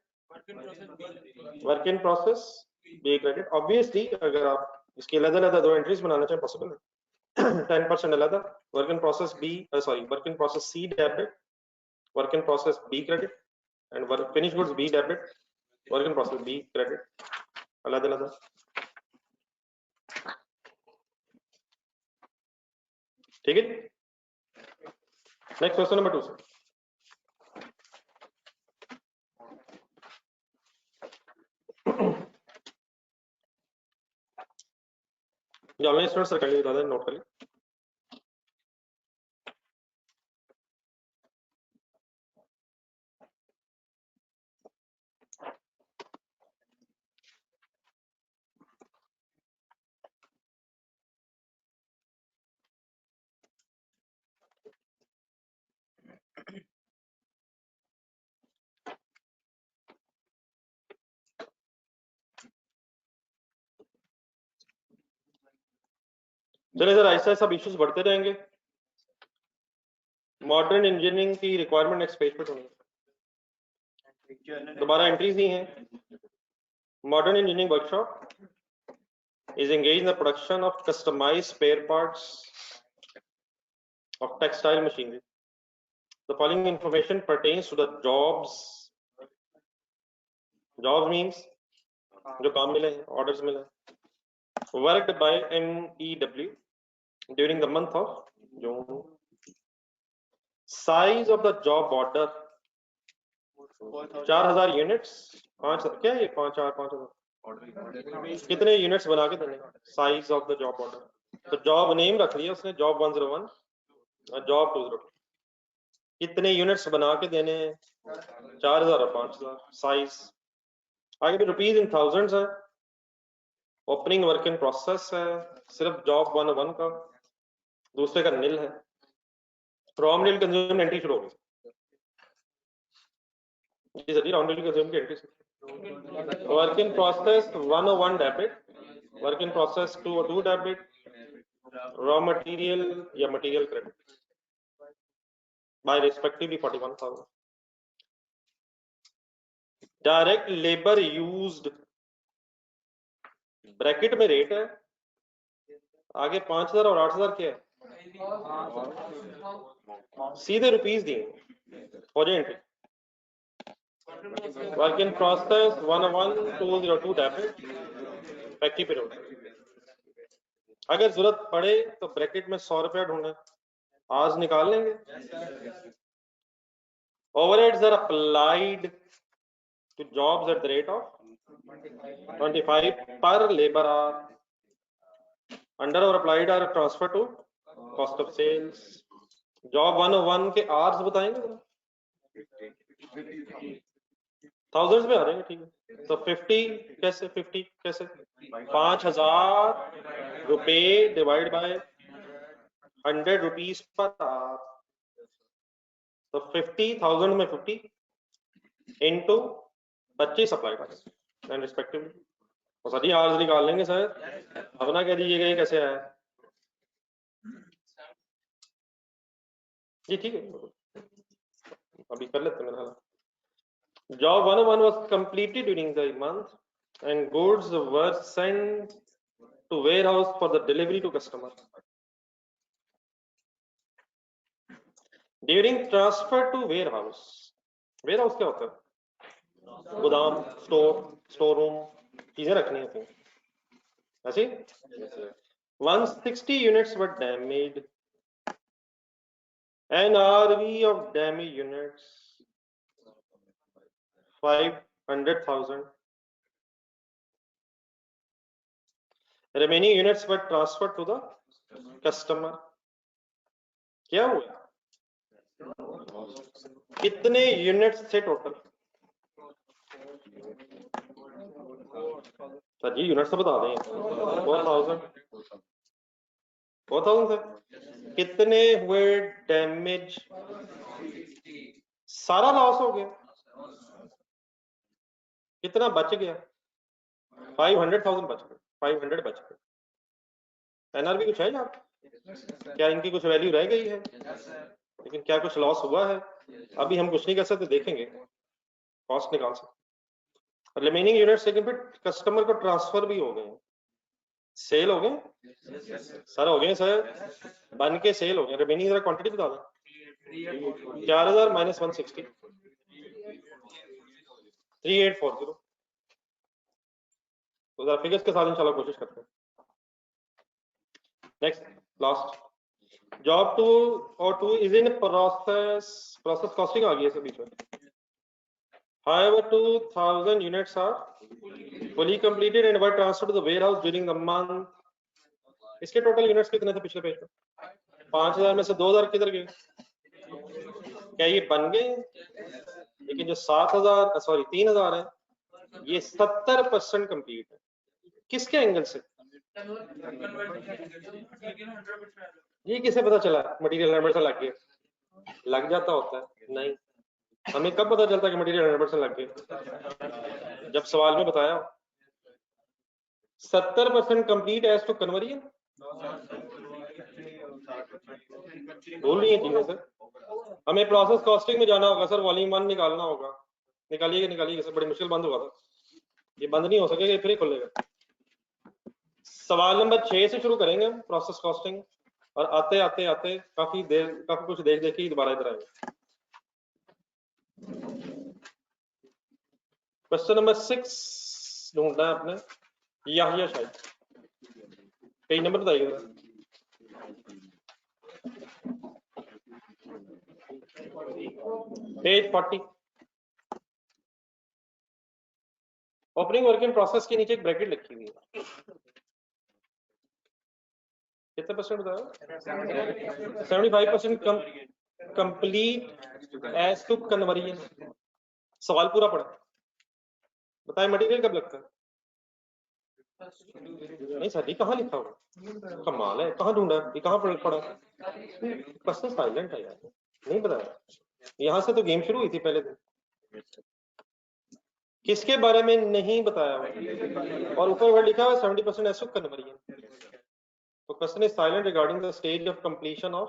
Speaker 1: Work in process B credit. Obviously अगर आप इसके अलग दो एंट्रीज बनाना चाहें पॉसिबल है। 10% अलग, work in process B, sorry work in process C debit, work in process B credit and work finish goods B debit, work in process B credit, अलग। ठीक है, नेक्स्ट क्वेश्चन नंबर 2 सर। जो online student sir कर लिए, बता दें, note कर लिए। चलिए सर, ऐसा सब इश्यूज बढ़ते रहेंगे। मॉडर्न इंजीनियरिंग की रिक्वायरमेंट नेक्स्ट पेज पे होनी, दोबारा एंट्रीज दी हैं। Modern engineering workshop is engaged in the production of customized spare parts of textile machinery. The following information pertains to the jobs. Jobs means जो काम मिले, orders मिले, worked by MEW during the month of June. Size of the job order 4000 units. 5 क्या है 5000 कितने units बना के देने? Size of the job order. तो जॉब नेम रख लिया उसने, जॉब 101 और जॉब 202। कितने यूनिट्स बना के देने? 4000 और 5000। साइज आगे भी रुपीज इन थाउजेंड्स है। ओपनिंग वर्क इन प्रोसेस है सिर्फ जॉब 101 का, दूसरे का नील है। रॉ मटेरियल कंज्यूम एंट्री शुरू होगी जी सर, रॉ मटेरियल कंज्यूम की entry. Work in process 101 debit, work in process 202 debit, raw material या material credit by respectively 41,000। Direct labour used bracket में रेट है, आगे 5000 और 8000 क्या है? सीधे रुपीस दिए for entry. Work in process 101 202 debit factory payroll. अगर जरूरत पड़े तो ब्रैकेट में 100 रुपया ढूंढे, आज निकाल लेंगे। Overheads are applied to jobs at the rate of 25 per labor hour. Under or applied are transferred to cost of sales. Job 101 के hours बताएंगे जरा? थाउजेंड्स में आ जाएंगे, ठीक है। तो 50 कैसे? 50 कैसे? 5000 रुपए divide by 100 rupees per hour. तो 50,000 में 50 इंटू 25 अप्लाइड एंड रिस्पेक्टिवली। तो सभी आवर्स निकाल लेंगे सर, अपना कह दीजिएगा ये कैसे आया जी, ठीक है अभी कर लेते हैं मेरा। Job 101 was completed during the month and goods were sent to warehouse for the delivery to customer. During transfer to warehouse, warehouse क्या होता है? गोदाम, स्टोर, स्टोर रूम, चीजें रखनी होती हैं ऐसे। 160 units were damaged. An RV of damaged units 500,000. Remaining units were transferred to the customer. क्या हुआ? कितने यूनिट्स थे टोटल? सर जी यूनिट्स तो बता दें। 4000 थे। कितने हुए डैमेज? सारा लॉस हो गया। कितना बच गया? 500,000 बच गए, 500 बच गए। एनआरबी कुछ है यार? क्या इनकी कुछ वैल्यू रह गई है? लेकिन क्या कुछ लॉस हुआ है? अभी हम कुछ नहीं कर सकते, देखेंगे, कॉस्ट निकाल सकते। रिमेनिंग यूनिट्स लेकिन फिर कस्टमर को ट्रांसफर भी हो गए, सेल हो गए सर, हो गए सर, बन के सेल हो गए। रिमेनिंग जरा क्वांटिटी बता दो। 4000 माइनस 160 3840। तो जरा फिगर्स के साथ इंशाल्लाह कोशिश करते हैं। नेक्स्ट लास्ट जॉब 2 और 2 इज इन प्रोसेस कॉस्टिंग आ गई है बीच में। However, 2000 units are fully completed and were transferred to the warehouse during the month. इसके टोटल यूनिट्स कितने थे पिछले पेज पे? 5000 में से 2000 किधर गए? क्या ये बन गए? लेकिन जो 3000 है ये 70% कंप्लीट है। किसके एंगल से? ये किसे पता चला? मटेरियल 100% लग गया? लग जाता होता है नहीं। हमें कब पता चलता है कि मटेरियल 100% लग गया? जब सवाल में बताया 70% कंप्लीट एज टू कन्वर्जन। भूल नहीं है चीजें सर। हमें प्रोसेस कॉस्टिंग में जाना होगा सर, वॉल्यूम 1 निकालना होगा। निकालिएगा सर, बड़ी मुश्किल बंद होगा सर, ये बंद नहीं हो सकेगा, ये फिर ही खुलेगा। सवाल नंबर 6 से शुरू करेंगे प्रोसेस कॉस्टिंग, और आते आते आते काफी कुछ देख के दोबारा इधर आएंगे। क्वेश्चन नंबर 6 ढूंढना है आपने, याहिया शायद पेज नंबर बताइए। 40। ओपनिंग वर्क इन प्रोसेस के नीचे एक ब्रैकेट लिखी हुई है, कितने परसेंट बताया? 75% कंप्लीट एज टू कन्वर्जन। सवाल पूरा पढ़ा, बताए मटेरियल कब लगता है? नहीं सर, ये कहाँ लिखा हुआ? कमाल है, कहाँ ढूंढा? ये कहाँ पढ़ा? क्वेश्चन साइलेंट है यार, नहीं बताया। यहाँ से तो गेम शुरू हुई थी पहले दिन। किसके बारे में नहीं बताया हुआ? और ऊपर वर्ड लिखा हुआ 70% एज टू कन्वर्जन। तो question is silent regarding the stage of completion of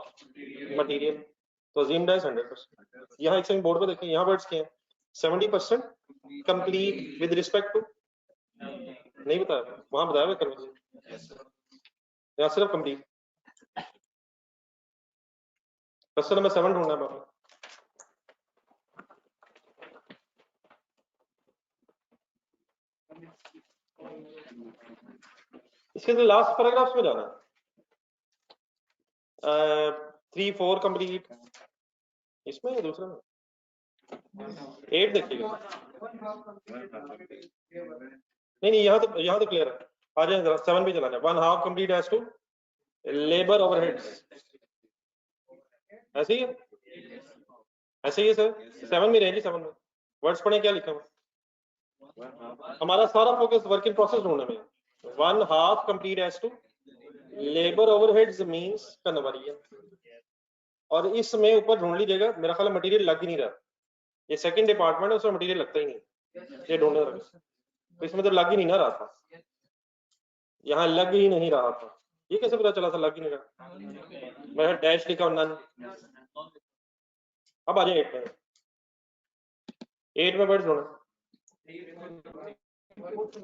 Speaker 1: material, तो अज्यूम्ड एज 100%। यहाँ एक सेकंड बोर्ड पे देखें, यहाँ वर्ड्स क्या हैं? 70% कंप्लीट विद रिस्पेक्ट टू, नहीं बताया, वहां बताया हुआ कन्वर्जन, यहाँ सिर्फ कंप्लीट। क्वेश्चन नंबर 7 ढूंढना है बाबा। इसके तो लास्ट पैराग्राफ्स में जाना है। 3, 4 कंप्लीट, इसमें या दूसरा में? 8 देखिएगा। नहीं, यहाँ तो क्लियर है। आ जाए जरा 7 पे चला जाए। 1/2 complete as to labour overheads, ऐसे ही है, ऐसे ही है सर। 7 में रहेगी, 7 में वर्ड्स पढ़े क्या लिखा हुआ? हमारा सारा फोकस वर्क इन प्रोसेस ढूंढने में। 1/2 complete as to labour overheads means conversion, और इसमें ऊपर ढूंढ लीजिएगा, मेरा ख्याल मटेरियल लग ही नहीं रहा। ये सेकंड डिपार्टमेंट है, उसमें मटेरियल लगता ही नहीं, ये ढूंढने लगे तो इसमें तो लग ही नहीं ना रहा था, यहाँ लग ही नहीं रहा था। ये कैसे पता चला था लग ही नहीं रहा? मैं डैश लिखा और नन। अब आ जाए 8 में। 8 में वर्ड्स ढूंढो।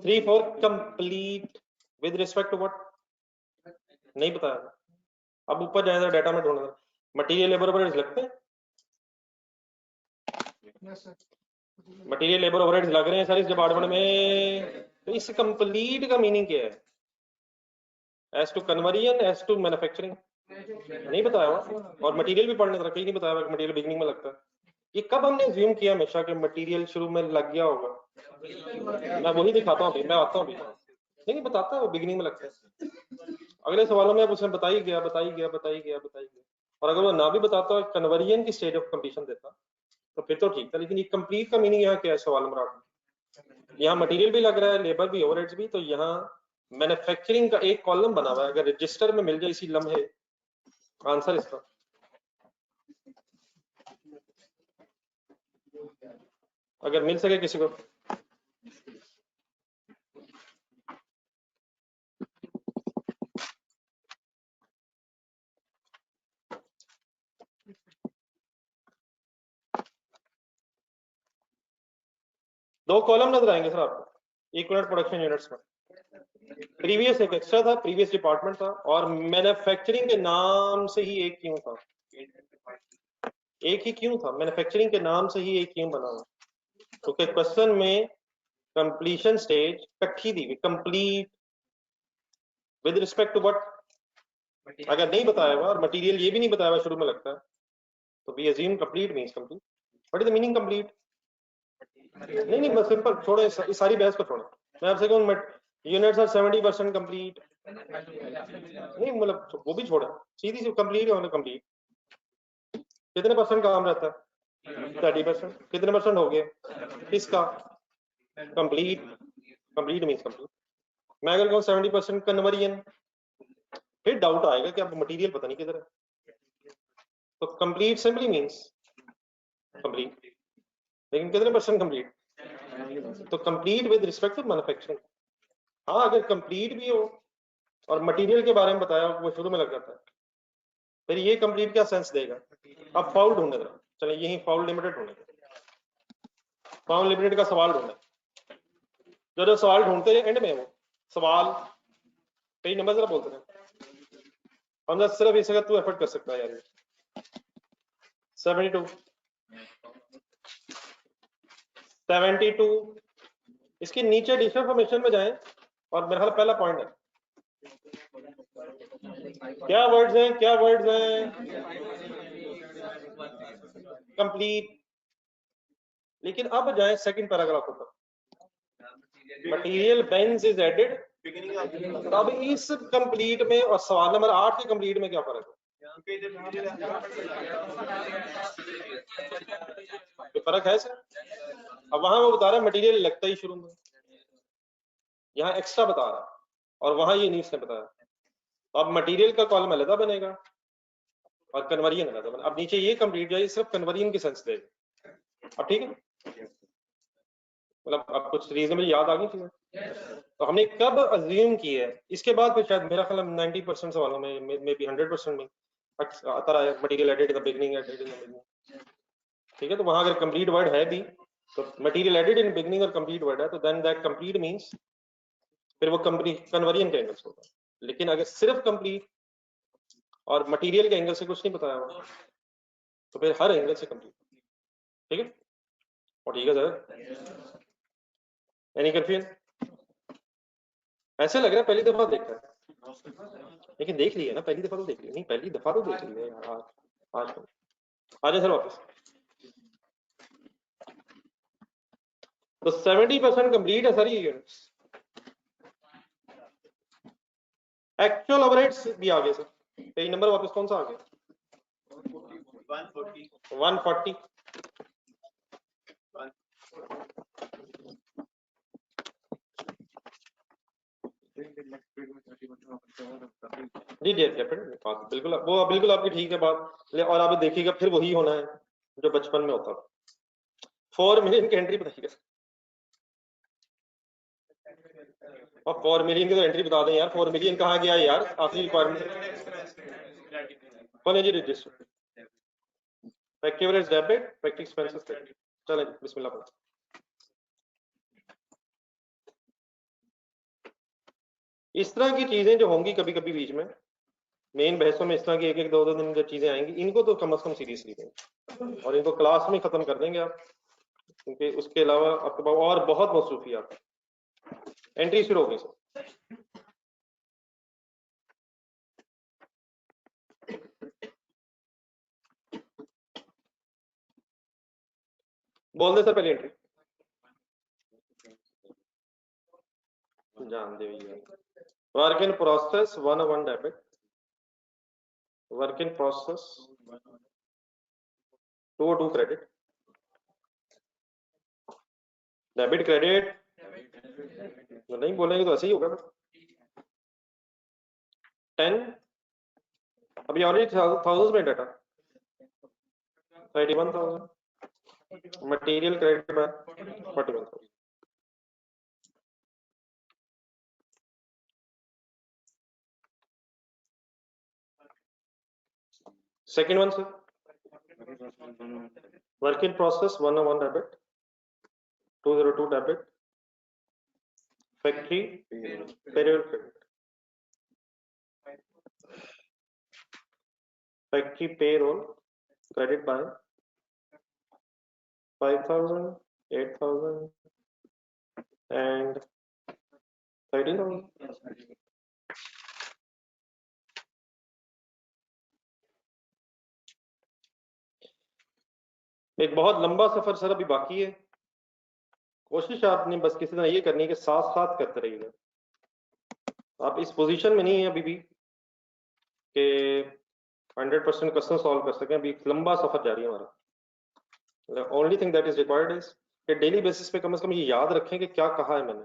Speaker 1: 3, 4 complete with respect to what, नहीं बताया। अब ऊपर जाए डाटा में ढूंढना, मटेरियल लेबर ओवरहेड्स लगते हैं? मटेरियल लेबर ओवरहेड्स लग रहे हैं सर इस डिपार्टमेंट में, तो इस कंप्लीट का मीनिंग क्या है? As to conversion, as to manufacturing, नहीं बताया हुआ। और मटेरियल भी पढ़ने तरह कहीं नहीं बताया हुआ कि मटेरियल बिगिनिंग में लगता है। ये कब हमने ज्यूम किया हमेशा कि मटेरियल शुरू में लग गया होगा? मैं वही दिखाता हूँ, मैं आता हूँ, नहीं बताता है बिगिनिंग में लगता है। अगले सवालों में अब उसने बताई गया। और अगर वो ना भी बताता, कन्वर्जन की स्टेज ऑफ कंप्लीशन देता, तो फिर तो ठीक था। लेकिन ये कंप्लीट का मीनिंग यहाँ क्या है? सवाल नंबर 8। यहाँ मटेरियल भी लग रहा है, लेबर भी, ओवरहेड्स भी, तो यहाँ मैन्युफैक्चरिंग का एक कॉलम बना हुआ है। अगर रजिस्टर में मिल जाए इसी लम्हे आंसर इसका, अगर मिल सके किसी को। दो कॉलम नजर आएंगे सर आपको इक्विवेलेंट प्रोडक्शन यूनिट्स में। प्रीवियस एक एक्स्ट्रा था, प्रीवियस डिपार्टमेंट था, और मैन्युफैक्चरिंग के नाम से ही एक क्यों था? एक ही क्यों था? मैन्युफैक्चरिंग के नाम से ही एक क्यों बना हुआ? क्योंकि क्वेश्चन में कंप्लीशन स्टेज कट्ठी दी हुई, complete with respect to what. अगर नहीं बताया हुआ और मटेरियल ये भी नहीं बताया हुआ शुरू में लगता है, तो we assume complete means complete. What is the meaning complete? नहीं, बस सिंपल छोड़ो, इस सारी बहस को छोड़ो। मैं आपसे कहूँ यूनिट्स आर 70% कंप्लीट, नहीं मतलब वो भी छोड़ा, सीधी सी कंप्लीट होना। कंप्लीट कितने परसेंट काम रहता है? 30%। कितने परसेंट हो गए इसका? Complete, complete means complete. मैं अगर कहूँ 70% कन्वर्जन, फिर डाउट आएगा कि अब मटेरियल पता नहीं किधर है। तो कंप्लीट सिंपली मींस कंप्लीट, लेकिन कितने परसेंट कंप्लीट? तो complete with respect to manufacturing. हाँ, अगर कंप्लीट भी हो और मटेरियल के बारे में बताया वो शुरू में लग जाता है, फिर ये कंप्लीट क्या सेंस देगा? अब फाउल ढूंढने दो, चलिए यही फाउल लिमिटेड ढूंढे। फाउल लिमिटेड का सवाल ढूंढे, जो सवाल ढूंढते हैं एंड में वो सवाल कई नंबर जरा बोलते हैं। हम सिर्फ इस तू एफर्ट कर सकता है यार। 72 इसके नीचे डिफरेंट फॉर्मेशन में जाएं, और मेरा पहला पॉइंट है क्या वर्ड्स हैं, क्या वर्ड्स हैं? कंप्लीट। लेकिन अब जाए सेकंड पैराग्राफ पर, मटेरियल बेंज इज एडेड। अब इस कंप्लीट में और सवाल नंबर 8 के कंप्लीट में क्या फर्क है? फर्क है सर। अब वहां वो बता रहा है मटेरियल लगता ही शुरू में, यहाँ एक्स्ट्रा बता रहा है, और वहां ये नहीं इसने बताया। तो अब मटेरियल का कॉलम अलग बनेगा और कन्वर्जन अलग बनेगा। अब नीचे ये कंप्लीट जाए सिर्फ कन्वर्जन की सेंस देगा। अब ठीक है, मतलब अब कुछ रीजनेबल याद आ गई थी। तो हमने कब अज्यूम की है, इसके बाद फिर शायद मेरा ख्याल 90% सवालों में, मे बी 100% में आता रहा है material added in the beginning, added in the beginning. ठीक है, तो वहां अगर कंप्लीट वर्ड है भी, तो मटेरियल एडेड इन बिगनिंग और कंप्लीट वर्ड है, तो देन दैट कंप्लीट मींस फिर वो कंप्लीट कन्वर्जन के एंगल से होगा। लेकिन अगर सिर्फ कंप्लीट और मटेरियल के एंगल से कुछ नहीं बताया हुआ, तो फिर हर एंगल से कंप्लीट। ठीक है, और ठीक है सर, एनी कंफ्यूजन? ऐसे लग रहा है पहली दफा देखा है, लेकिन देख लिया ना, पहली दफा तो देख लिया नहीं, पहली दफा तो देख लिया यार। आज आ जाए सर वापस। तो 70% कंप्लीट है सर ये यूनिट्स। एक्चुअल ओवरहेड्स भी आ गए सर। पेज नंबर वापस कौन सा आ गया? 140। जी जी बात बिल्कुल, वो बिल्कुल आपकी ठीक है बात। और आप देखिएगा फिर वही होना है जो बचपन में होता था। 4 मिलियन की एंट्री बताइएगा, और 4 मिलियन की तो एंट्री बता दें यार। 4 मिलियन कहाँ गया यार? आखिरी रिक्वायरमेंट कौन है जी? Register, factory average debit, factory expenses credit. चलें बिस्मिल्लाह पढ़ो। इस तरह की चीजें जो होंगी कभी कभी बीच में मेन बहसों में, इस तरह की एक एक दो दो दिन जो चीजें आएंगी, इनको तो कम से कम सीरियसली लें और इनको क्लास में खत्म कर देंगे आप, क्योंकि उसके अलावा आपके पास और बहुत मसरूफियात है। एंट्री शुरू हो गई सर। बोल दे सर पहले एंट्री जान दे। Work in process 101 debit, work in process 202 credit, debit credit नहीं बोलेंगे तो ऐसे ही होगा। 10 अभी ऑलरेडी थाउजेंड में डाटा 31,000, मटेरियल क्रेडिट में 41,000। Second one sir, work in process 101 debit, 202 debit, factory payroll credit, factory payroll credit by 5,000, 8,000 and 13,000। एक बहुत लंबा सफर सर अभी बाकी है। कोशिश आपने बस किसी तरह ये करनी है कि साथ साथ करते रहिएगा। आप इस पोजीशन में नहीं है अभी भी कि 100% क्वेश्चन सॉल्व कर सकें। अभी लंबा सफर जारी है हमारा। Only thing that is required is कि डेली बेसिस पे कम से कम ये याद रखें कि क्या कहा है मैंने।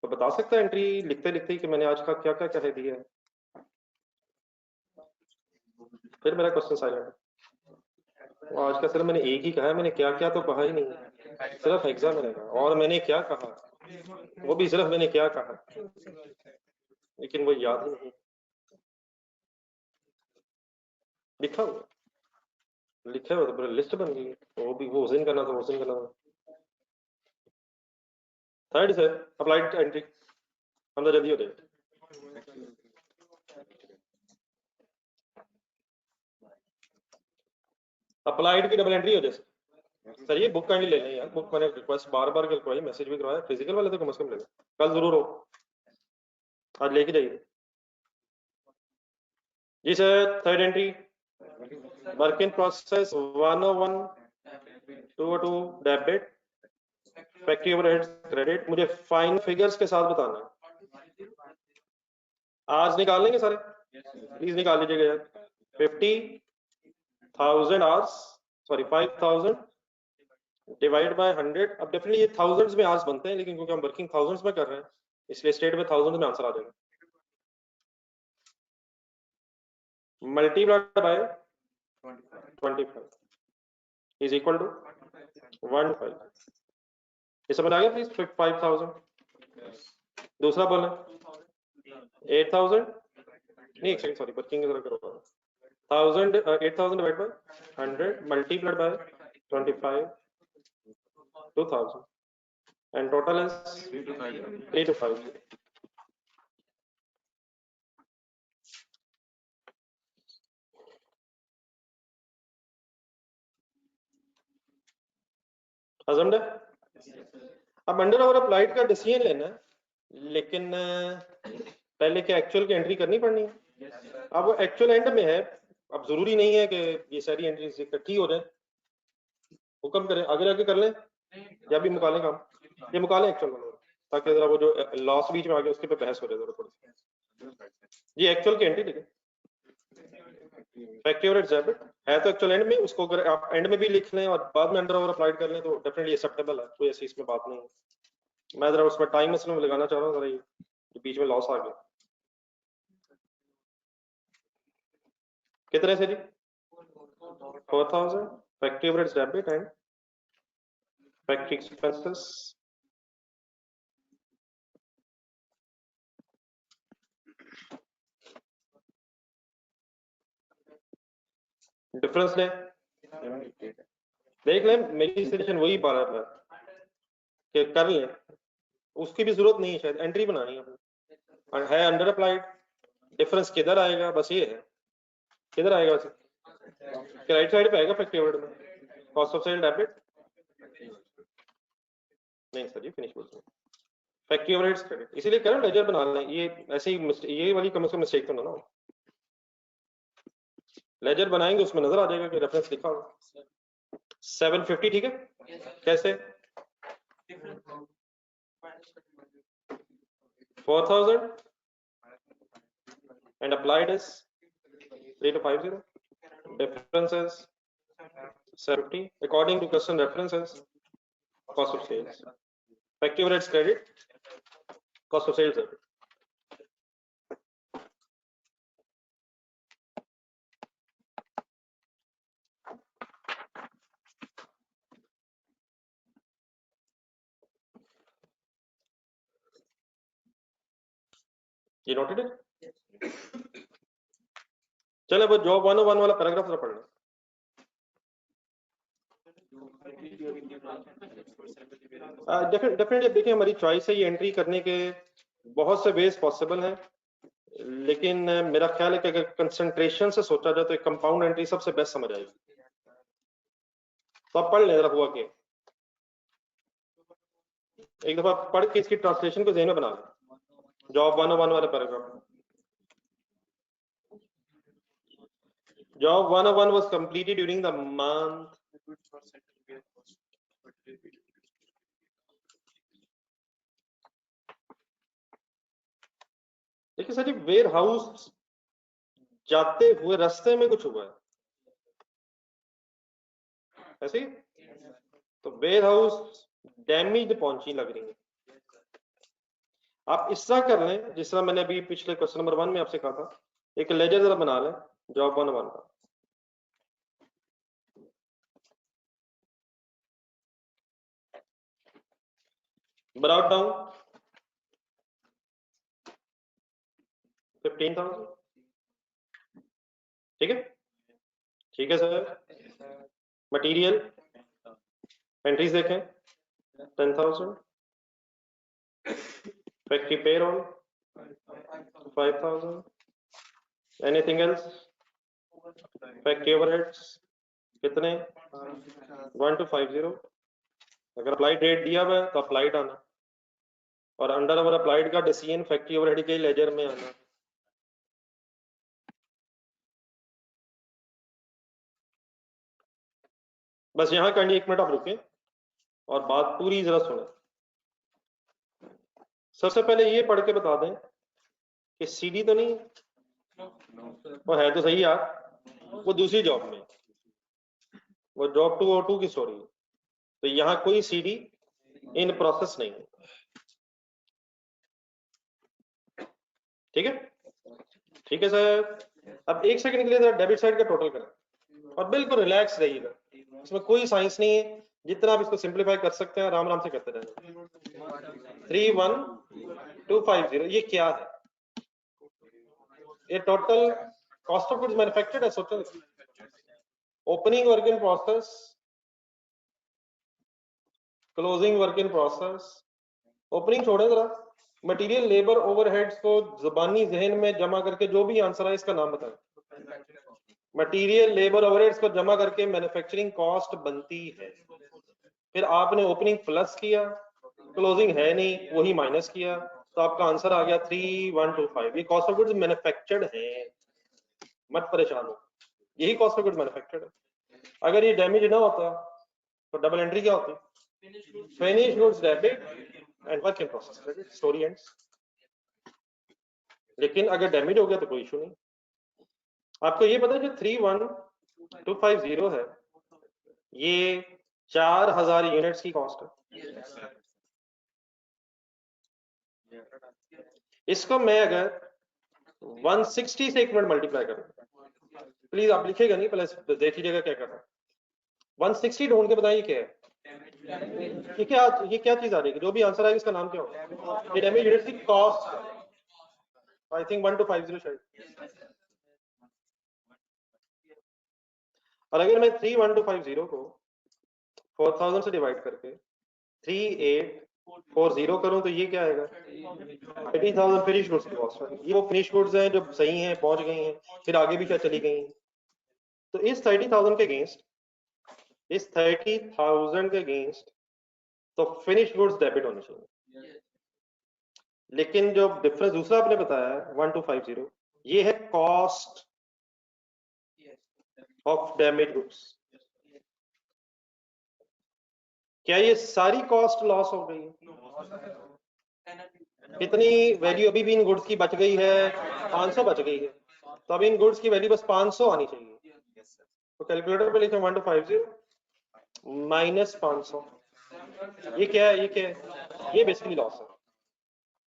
Speaker 1: तो बता सकता है एंट्री लिखते लिखते ही कि मैंने आज का क्या क्या कह दिया है, फिर मेरा क्वेश्चन साइलेंट है। तो आज का सिर्फ मैंने एक ही कहा है, मैंने क्या क्या तो कहा ही नहीं, सिर्फ एग्जाम मैंने कहा। और मैंने क्या कहा, वो भी सिर्फ मैंने क्या कहा, लेकिन वो याद ही नहीं लिखा हुआ। लिखा हुआ तो पूरी लिस्ट बन गई, वो भी वो हुसैन करना था, हुसैन करना था। थर्ड सर अप्लाइड एंट्री, हम तो जल्दी हो जाए। अप्लाइड की डबल एंट्री हो जाए सर। ये बुक काइंडली ले लें यार, बुक मैंने रिक्वेस्ट बार बार करवाई, मैसेज भी करवाया। फिजिकल वाले तो कम से कम ले लें, कल जरूर हो। आज लेके जाइए जी sir. Third entry work in process 101 202 debit factory overheads credit. मुझे फाइन फिगर्स के साथ बताना है। आज निकाल लेंगे सारे, प्लीज निकाल लीजिएगा यार। 50,000 आवर्स, सॉरी 5,000 डिवाइड बाय 100। अब डेफिनेटली ये थाउजेंड्स में आवर्स बनते हैं, लेकिन क्योंकि हम वर्किंग थाउजेंड्स में कर रहे हैं इसलिए स्टेट में थाउजेंड में आंसर आ जाएगा। Multiplied by 25 is equal to 1.5। ये समझ आ गया प्लीज? 5,000। दूसरा बोले 8,000, नहीं एक सेकंड सॉरी, वर्किंग की तरह करो। 8,000 divide by 100 multiplied by 25 2,000 and total is 325। असम्ड है। अब अंडर और अप्लाइड का डिसीजन लेना है, लेकिन पहले क्या एक्चुअल की एंट्री करनी पड़नी है। अब वो एक्चुअल एंड में है, अब जरूरी नहीं है कि ये सारी एंट्री इकट्ठी हो जाए। हुक्म करें आगे आगे कर लें या भी मुका लें काम? ये मुका लें एक्चुअल में, ताकि जरा वो जो लॉस बीच में आ गया उसके पे बहस हो जाए जरा थोड़ी। जी एक्चुअल की एंट्री लिखें, फैक्ट्री ओवरहेड्स डेबिट है तो एक्चुअल एंड में, उसको अगर आप एंड में भी लिख लें और बाद में अंडर ओवर अप्लाइड कर लें तो डेफिनेटली एक्सेप्टेबल है, कोई ऐसी इसमें बात नहीं है। मैं जरा उसमें टाइम मसले में लगाना चाह रहा हूँ, जरा ये बीच में लॉस आ गया। कितने से जी? 4,000 factory overheads debit and factory expenses. Difference ले देख लें, मेरी सजेशन वही बात है कि कर लें, उसकी भी जरूरत नहीं है शायद, एंट्री बनानी है अंडर अप्लाइड। डिफरेंस किधर आएगा बस ये है, किधर आएगा वैसे? राइट साइड पे आएगा फैक्ट्री ओवरहेड में, कॉस्ट ऑफ सेल डेबिट। नहीं सर जी फिनिश बोलते हैं फैक्ट्री ओवरहेड्स क्रेडिट, इसीलिए करो लेजर बना लें। ये ऐसे ही ये वाली कम से कम मिस्टेक तो ना हो। लेजर बनाएंगे उसमें नजर आ जाएगा कि रेफरेंस लिखा होगा 750। ठीक है, कैसे? 4,000 and applied is 3250. Difference is 750 according to question references. Cost of sales, factory overheads credit, cost of sales debit. You noted it? चलो वो जॉब 101 वाला पैराग्राफ जरा पढ़ना। डेफिनेटली देखिए हमारी चॉइस है ये एंट्री करने के, बहुत से वेज पॉसिबल हैं, लेकिन मेरा ख्याल है कि अगर कंसंट्रेशन से सोचा जाए तो एक कंपाउंड एंट्री सबसे बेस्ट समझ आएगी। तो आप पढ़ लें जरा हुआ कि एक दफा पढ़ के इसकी ट्रांसलेशन को ज़हन में बना लें। जॉब 101 वाला paragraph, job 101 was completed during the month देखिए सर जी, वेयर हाउस जाते हुए रास्ते में कुछ हुआ है ऐसे ही, तो वेयर हाउस डैमेज पहुंची लग रही है। आप इस तरह कर लें जिस तरह मैंने अभी पिछले क्वेश्चन नंबर 1 में आपसे कहा था, एक लेजर जरा बना लें जॉब 101 का। Brought down 15,000। ठीक है, ठीक है सर। मटेरियल एंट्रीज देखें 10,000, factory payroll 5,000, anything else? Factory overheads कितने? 1250। अगर अप्लाइड रेट दिया हुआ है तो अप्लाइड आना, और अंडर ओवर अप्लाइड का डिसीजन फैक्ट्री ओवरहेड के लेजर में आना। बस यहाँ करनी, 1 मिनट आप रुके और बात पूरी जरा सुने। सबसे पहले ये पढ़ के बता दें कि सीडी तो नहीं, वो है तो सही यार, वो दूसरी जॉब में, वो जॉब 202 की स्टोरी। तो यहाँ कोई सीडी इन प्रोसेस नहीं है, ठीक है? ठीक है सर। अब 1 सेकंड के लिए जरा डेबिट साइड का टोटल करें और बिल्कुल रिलैक्स रहिएगा, इसमें कोई साइंस नहीं है, जितना आप इसको सिंप्लीफाई कर सकते हैं आराम आराम से करते रहेंगे। 31250 ये क्या है? ये total cost of goods manufactured है। सोचो, opening work in process, closing work in process, opening छोड़े जरा, मटेरियल लेबर ओवरहेड्स को जुबानी जहन में जमा करके जो भी आंसर है इसका नाम बताएं। मटेरियल लेबर ओवरहेड्स को जमा करके मैन्युफैक्चरिंग कॉस्ट बनती है। फिर आपने ओपनिंग प्लस किया, क्लोजिंग है नहीं वही माइनस किया, तो आपका आंसर आ गया 3125। ये कॉस्ट ऑफ गुड्स मैन्युफैक्चर्ड है, मत परेशान हो, यही कॉस्ट ऑफ गुड्स मैन्युफैक्चर्ड है। अगर ये डैमेज ना होता तो डबल एंट्री क्या होती? Finish goods debit and work in process credit, story ends. लेकिन अगर डैमेज हो गया तो कोई इशू नहीं। आपको ये पता है जो 31250 है ये 4000 यूनिट्स की कॉस्ट है। इसको मैं अगर 160 से 1 मिनट मल्टीप्लाई करूं, प्लीज आप लिखेगा नहीं, पहले देख लीजिएगा क्या कर रहा है। 160 ढूंढ के बताइए क्या है, ये क्या चीज आ रही है? जो भी आंसर आएगा इसका नाम क्या होगा? ये डैमेज यूनिट्स की कॉस्ट, आई थिंक 1250 शायद। और अगर मैं 31250 को 4000 से डिवाइड करके 3840 करूं तो ये क्या आएगा? 80,000 फिनिश गुड्स की कॉस्ट है। ये वो फिनिश गुड्स हैं जो सही हैं, पहुंच गई हैं, फिर आगे भी क्या चली गई हैं। तो इस 30,000 के अगेंस्ट, इस 30,000 के अगेंस्ट तो फिनिश गुड्स डेबिट होने चाहिए। लेकिन जो डिफरेंस दूसरा आपने बताया है 1250, ये है कॉस्ट ऑफ डैमेज गुड्स। क्या ये सारी कॉस्ट लॉस हो गई? कितनी वैल्यू अभी भी इन गुड्स की बच गई है? 500 बच गई है। तो अब इन गुड्स की वैल्यू बस 500 आनी चाहिए। तो कैलकुलेटर पे लिखें 1250 माइनस 500, ये क्या है? ये क्या है? ये बेसिकली लॉस है।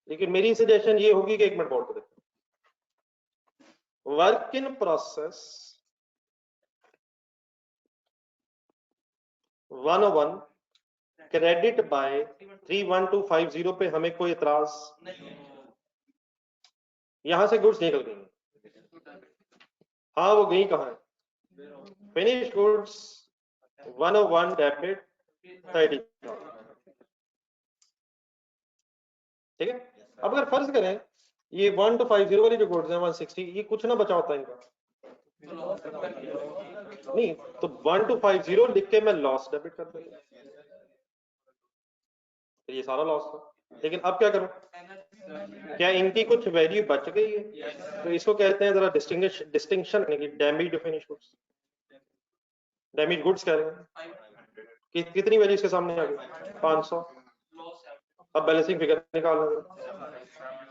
Speaker 1: लेकिन मेरी सजेशन ये होगी कि 1 मिनट बोर्ड पे देखें। Work in process 101 credit by 31250 पे हमें कोई इतराज? यहां से गुड्स निकल गई। हाँ, वो गई कहां है? Finish goods 101 debit 30। ठीक है। अब अगर फर्ज करें ये 1250 वाली जो गुड्स है 160, ये कुछ ना बचा होता इनका नहीं, तो 1250 लिख के मैं लॉस डेबिट कर देता, तो ये सारा लॉस था। लेकिन अब क्या करूं? क्या इनकी कुछ वैल्यू बच गई है? तो इसको कहते हैं जरा distinction, damage finish goods, damage goods कह रहे हैं कि कितनी वैल्यू इसके सामने आ गई? 500। अब बैलेंसिंग फिगर निकालना,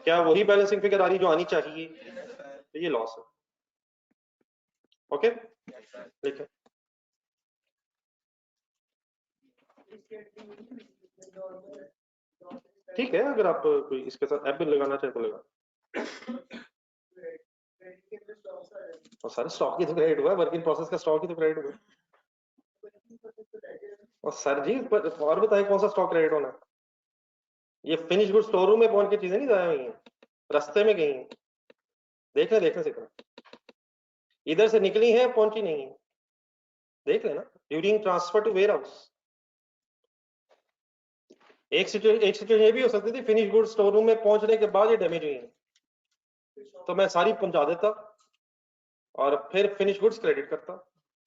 Speaker 1: क्या वही बैलेंसिंग फिगर आ रही जो आनी चाहिए? तो ये लॉस है। ओके, देखिए ठीक है, अगर आप कोई इसके साथ ऐप भी लगाना चाहे तो लगा। और सारे स्टॉक की तो क्रेडिट हुआ, वर्क इन प्रोसेस का स्टॉक ही तो क्रेडिट हुआ। और सर जी और बताएं कौन सा स्टॉक क्रेडिट होना? ये फिनिश गुड स्टोर रूम में पहुंच के चीजें नहीं जाया हुई हैं, रास्ते में गई हैं। देखने सीखना, इधर से निकली है पहुंची नहीं है, देख लेना। During transfer to warehouse एक सिचुएशन ये भी हो सकती थी, फिनिश गुड स्टोर रूम में पहुंचने के बाद ये डैमेज हुई है तो मैं सारी पहुंचा देता और फिर फिनिश गुड्स क्रेडिट करता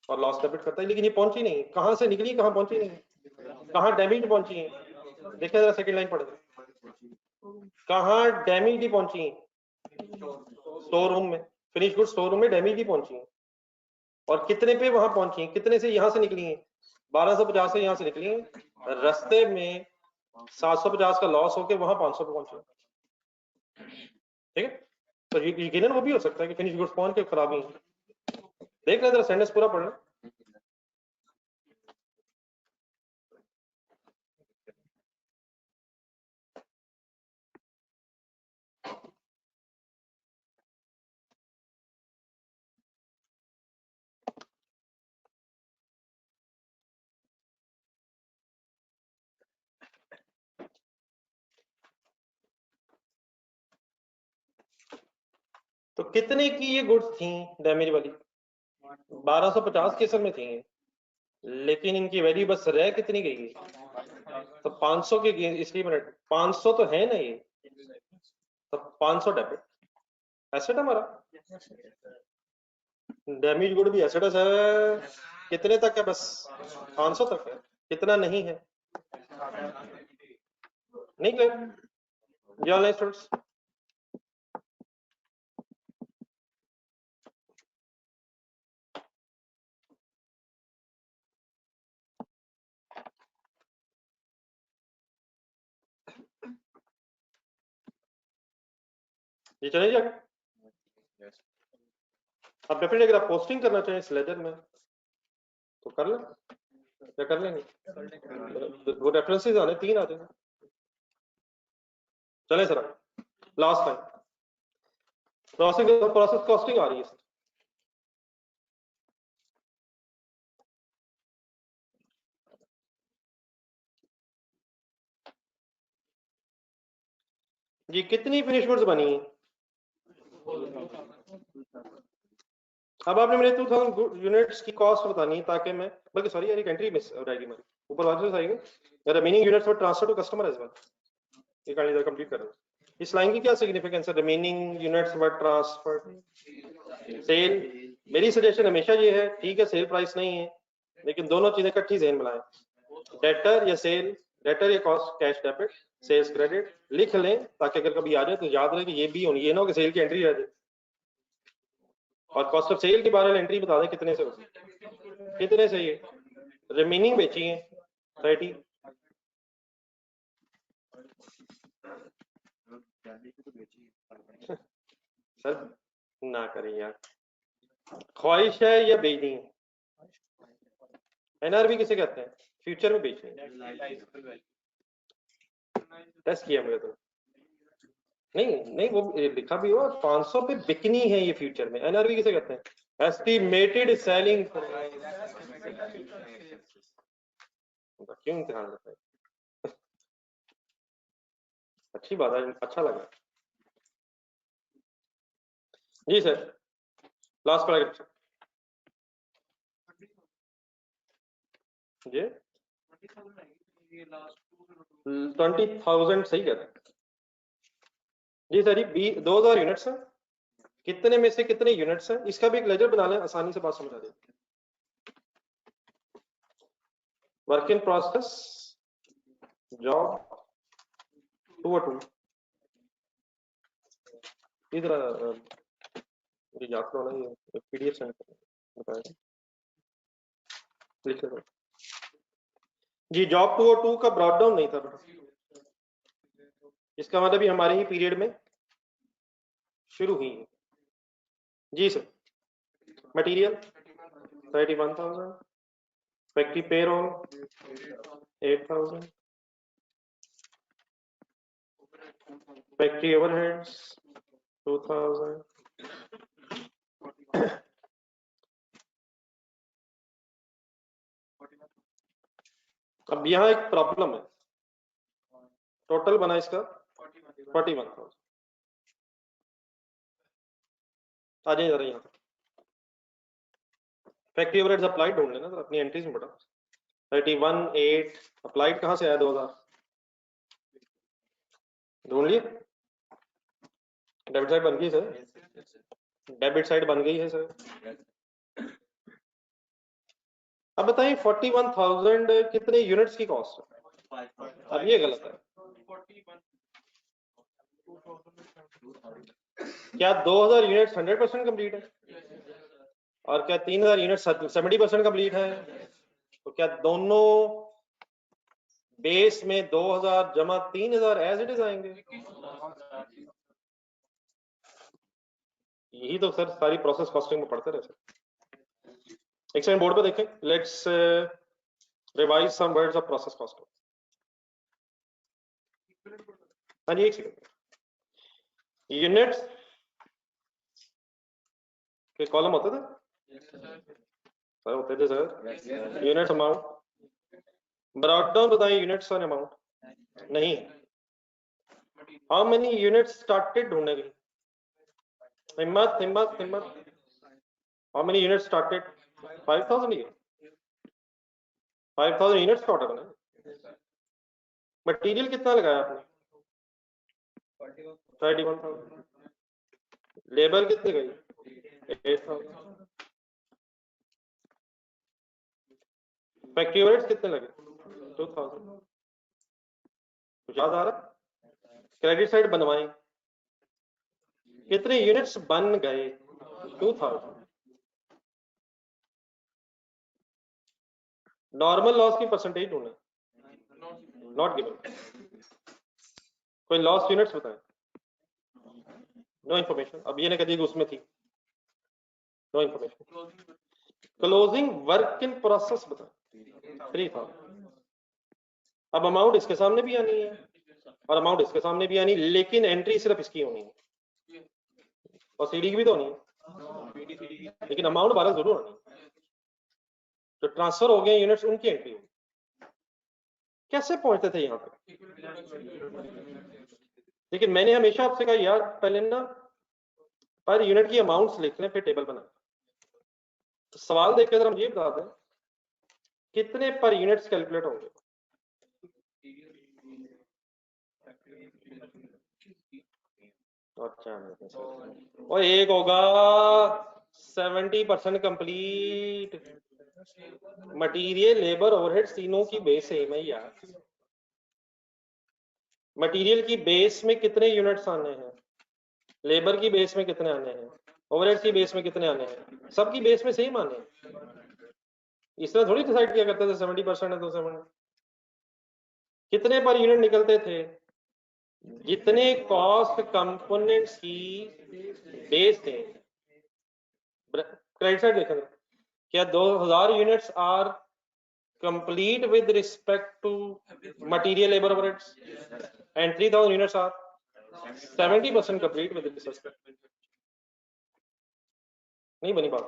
Speaker 1: और लॉस डेबिट करता है। लेकिन ये पहुंची नहीं, कहां से निकली कहां पहुंची नहीं, कहां डैमेज पहुंची है? देखिए जरा सेकंड लाइन पढ़े, कहाँ डैमेज ही पहुंची है? स्टोर रूम में, फिनिश गुड स्टोर रूम में डैमेज ही पहुंची है। और कितने पे वहां पहुंची है? कितने से यहां से निकली है? 1250 से यहां से निकली है, रास्ते में 750 का लॉस होके वहां 500 पे पहुंचे। ठीक है, तो यकीनन वो भी हो सकता है कि फिनिश गुड्स पहुंच के खराबी है। देख लें जरा सेंटेंस पूरा पढ़ लें। तो कितने की ये गुड्स थी डैमेज वाली? 1250 की असल में थी, लेकिन इनकी वैल्यू बस रह कितनी गई? तो 500 की गई, इसलिए मिनट 500 तो है ना ये, तो 500 डेबिट एसेट हमारा, डैमेज गुड भी एसेट है। कितने तक है? बस 500 तक है, कितना नहीं है। नहीं क्लियर? जी ऑनलाइन स्टूडेंट्स, ये चले जाएगा। अब डेफिनेटली अगर आप पोस्टिंग करना चाहें इस लेजर में तो कर लें, क्या कर लेंगे? वो रेफरेंसेस आने 3 आते हैं। चले sir, last time process costing आ रही है सर। जी कितनी फिनिश गुड्स बनी है? अब आपने मेरे 2000 यूनिट्स की कॉस्ट बतानी है, ताकि मैं, बल्कि सॉरी यार एक एंट्री मिस हो जाएगी मेरी, ऊपर वाले से आएगी remaining units were transfer to customer as well. ये कहानी जरा कंप्लीट करो। इस लाइन की क्या सिग्निफिकेंस है? Remaining units were transfer sale. मेरी सजेशन हमेशा ये है, ठीक है सेल प्राइस नहीं है, लेकिन दोनों चीजें इकट्ठी ज़हन में लाएं, डेटर या सेल, डेटर या cost cash debit, sales credit लिख लें, ताकि अगर कभी आ जाए तो याद रहे कि ये भी होनी, ये ना हो कि सेल की एंट्री रह जाए। और कॉस्ट ऑफ सेल के बारे में एंट्री बता दें कितने से होगी, कितने से ये रिमेनिंग बेची है 30। सर ना करें यार, ख्वाहिश है या बेचनी है? एनआरबी किसे कहते हैं? फ्यूचर में बेचनी। टेस्ट किया मुझे तो नहीं नहीं, वो लिखा भी हो 500 पे बिकनी है ये फ्यूचर में। एनआरबी किसे कहते हैं? Estimated selling. क्यों इम्तिहान करते हैं? अच्छी बात है, अच्छा लगा जी सर। लास्ट पैराग्राफ जी, 20,000 सही कह रहे हैं जी सर। ये 2000 यूनिट्स हैं, कितने में से कितने यूनिट्स हैं इसका भी एक लेजर बना लें, आसानी से बात समझ आ जाएगी। वर्क इन प्रोसेस, जॉब 2 और 2, इधर मुझे याद तो होना, ये पीडीएफ सेंड बताएगा, लिख लो जी। जॉब 2 और 2 का ब्रॉड डाउन नहीं था, इसका मतलब भी हमारे ही पीरियड में शुरू हुई है जी sir. Material 31,000, factory payroll 8,000, factory overheads 2,000। अब यहाँ एक प्रॉब्लम है, टोटल बना इसका 41,000। आ जाइए जरा यहाँ तक, फैक्ट्री ओवरहेड्स अप्लाइड ढूंढ लेना अपनी एंट्रीज में बड़ा। 31,800 अप्लाइड कहाँ से आया? 2000 ढूंढ लिए। डेबिट साइड बन गई सर, डेबिट साइड बन गई है सर। अब बताइए 41,000 कितने यूनिट्स की कॉस्ट है? अब ये गलत है, क्या 2000 यूनिट्स 100% कंप्लीट है और क्या 3000 यूनिट्स 70% कंप्लीट है? तो क्या दोनों बेस में 2000 जमा 3000 एज इट इज आएंगे? यही तो सर सारी प्रोसेस कॉस्टिंग में पढ़ते रहे सर। एक सेकंड बोर्ड पे देखें, let's revise some words of process costing. हाँ जी एक सेकंड, यूनिट्स के कॉलम होते थे सर, होते थे sir. Units amount, brought down बताइए यूनिट्स और अमाउंट नहीं। हाउ मेनी यूनिट्स स्टार्टेड ढूंढने की हिम्मत हिम्मत हिम्मत। How many units started? 5000 he 5000 units का ऑर्डर बना। मटेरियल कितना लगाया आपने? 31,000। लेबर कितने गई? 8,000। फैक्ट्री ओवरहेड्स कितने लगे? 2,000। कुछ याद आ रहा? क्रेडिट साइड बनवाई, कितने यूनिट्स बन गए? 2000। नॉर्मल लॉस की परसेंटेज ढूंढे, नॉट गिवन। कोई लॉस यूनिट्स बताएं। No information. अब ये ना कहिए कि उसमें थी, no information. Closing work in process बताएं, 3000। अब अमाउंट इसके सामने भी आनी है और अमाउंट इसके सामने भी आनी, लेकिन एंट्री सिर्फ इसकी होनी है और सीडी की भी तो होनी है, लेकिन अमाउंट 12 जरूर आनी है। जो ट्रांसफर हो गए यूनिट्स उनकी एंट्री होगी। कैसे पहुंचते थे यहाँ पे? लेकिन मैंने हमेशा आपसे कहा यार पहले ना पर यूनिट की अमाउंट्स लिख लें फिर टेबल बनाएं। तो सवाल देख के जरा मुझे बता दें कितने पर यूनिट्स कैलकुलेट होंगे? अच्छा और एक होगा 70% कंप्लीट। मटेरियल लेबर ओवरहेड तीनों की बेस सेम है यार। मटेरियल की बेस में कितने यूनिट्स आने हैं, लेबर की बेस में कितने आने हैं, ओवरहेड की बेस में कितने आने हैं, सबकी बेस में सेम आने हैं। इस तरह थोड़ी डिसाइड किया करते थे 70% है तो 70। कितने पर यूनिट निकलते थे? जितने कॉस्ट कंपोनेंट्स की बेस थे। क्रेडिट साइड देखें, क्या 2000 units are complete with respect to material labor overheads and 3000 units are 70% complete with respect। नहीं बनी बात।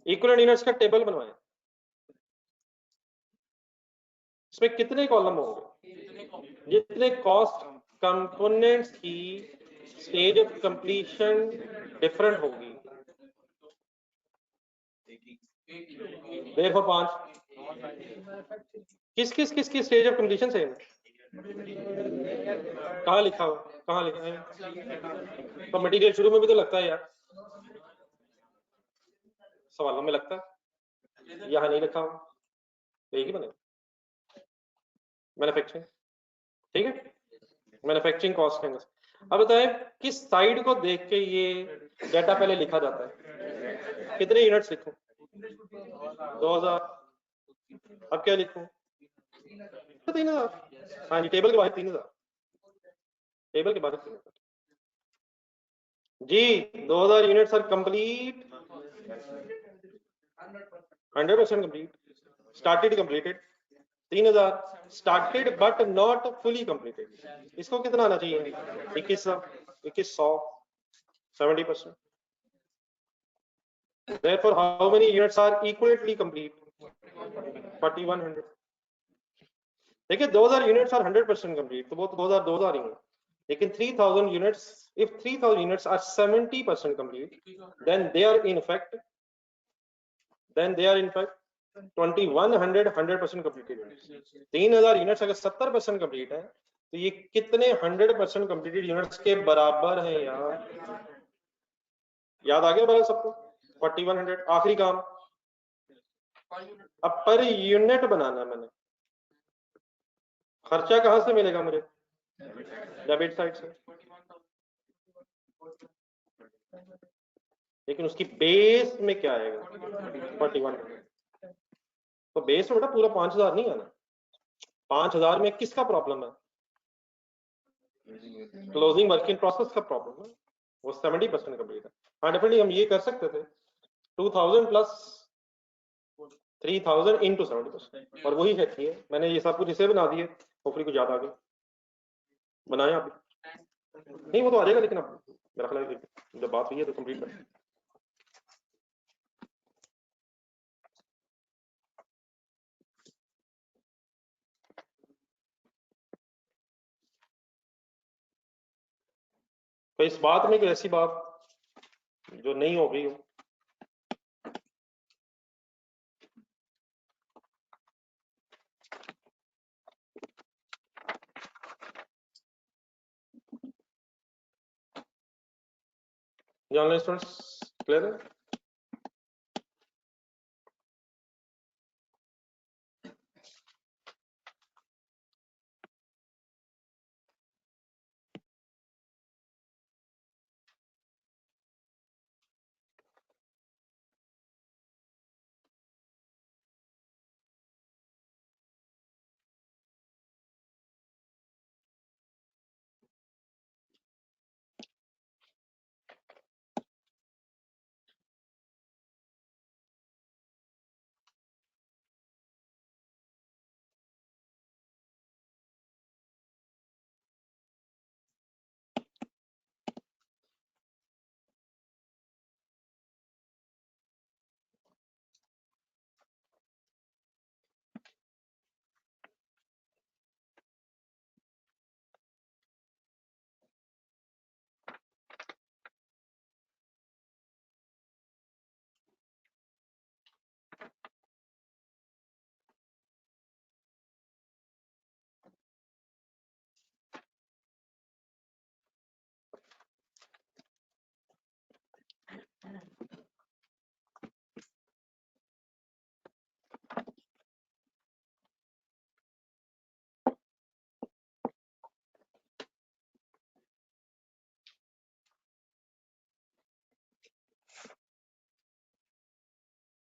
Speaker 1: इक्विवेलेंट यूनिट्स का टेबल बनवाएं, इसमें कितने कॉलम होंगे? जितने कॉस्ट कंपोनेंट्स की स्टेज ऑफ कंप्लीशन डिफरेंट होगी। देखो 5 किस किस किस की स्टेज ऑफ कंप्लीशन सेम है? कहाँ लिखा हो, कहाँ लिखा है? तो मटेरियल शुरू में भी तो लगता है यार, सवालों में लगता है, यहाँ नहीं लिखा हो, एक ही बने। मैन्युफैक्चरिंग, ठीक है, मैन्युफैक्चरिंग कॉस्ट है। अब बताएं किस साइड को देख के ये डाटा पहले लिखा जाता है? कितने यूनिट्स लिखूं? 2000। अब क्या लिखूं? 3000। हाँ जी टेबल के बाहर 3000, टेबल के बाहर 3000 जी। 2000 units are complete, 100% complete, started completed. 3000 started but not fully completed. इसको कितना आना चाहिए? 2100 70%। Therefore, how many units are equivalently complete? 4100। देखिए 2000 यूनिट्स आर 100% कंप्लीट, तो वो 2000 ही है, लेकिन 3000 units, if 3000 units are 70% complete, then they are in fact 2100 100% completed units। 3000 units अगर 70% कंप्लीट है तो ये कितने 100% कंप्लीटेड यूनिट्स के बराबर है यार? याद आ गया बराबर सबको? 4100। आखिरी काम, अब पर यूनिट बनाना है मैंने। खर्चा कहां से मिलेगा मुझे? डेबिट साइड से। लेकिन उसकी बेस में क्या आएगा 41। तो बेस में बेटा पूरा 5000 नहीं आना। 5000 में किसका प्रॉब्लम है? क्लोजिंग वर्क इन प्रोसेस का प्रॉब्लम है, वो 70% कंप्लीट है। हाँ डेफिनेटली हम ये कर सकते थे 2000 प्लस 3000 इंटू 70%, और वही है थी मैंने ये सब कुछ इसे बना दिए, होपफुली कुछ याद आ गया। बनाया आप नहीं, वो तो आ जाएगा, लेकिन अब मेरा ख्याल है जब बात हुई है तो कंप्लीट कर। तो इस बात में कोई ऐसी बात जो नहीं हो गई हो? ऑनलाइन स्टूडेंट्स क्लियर है?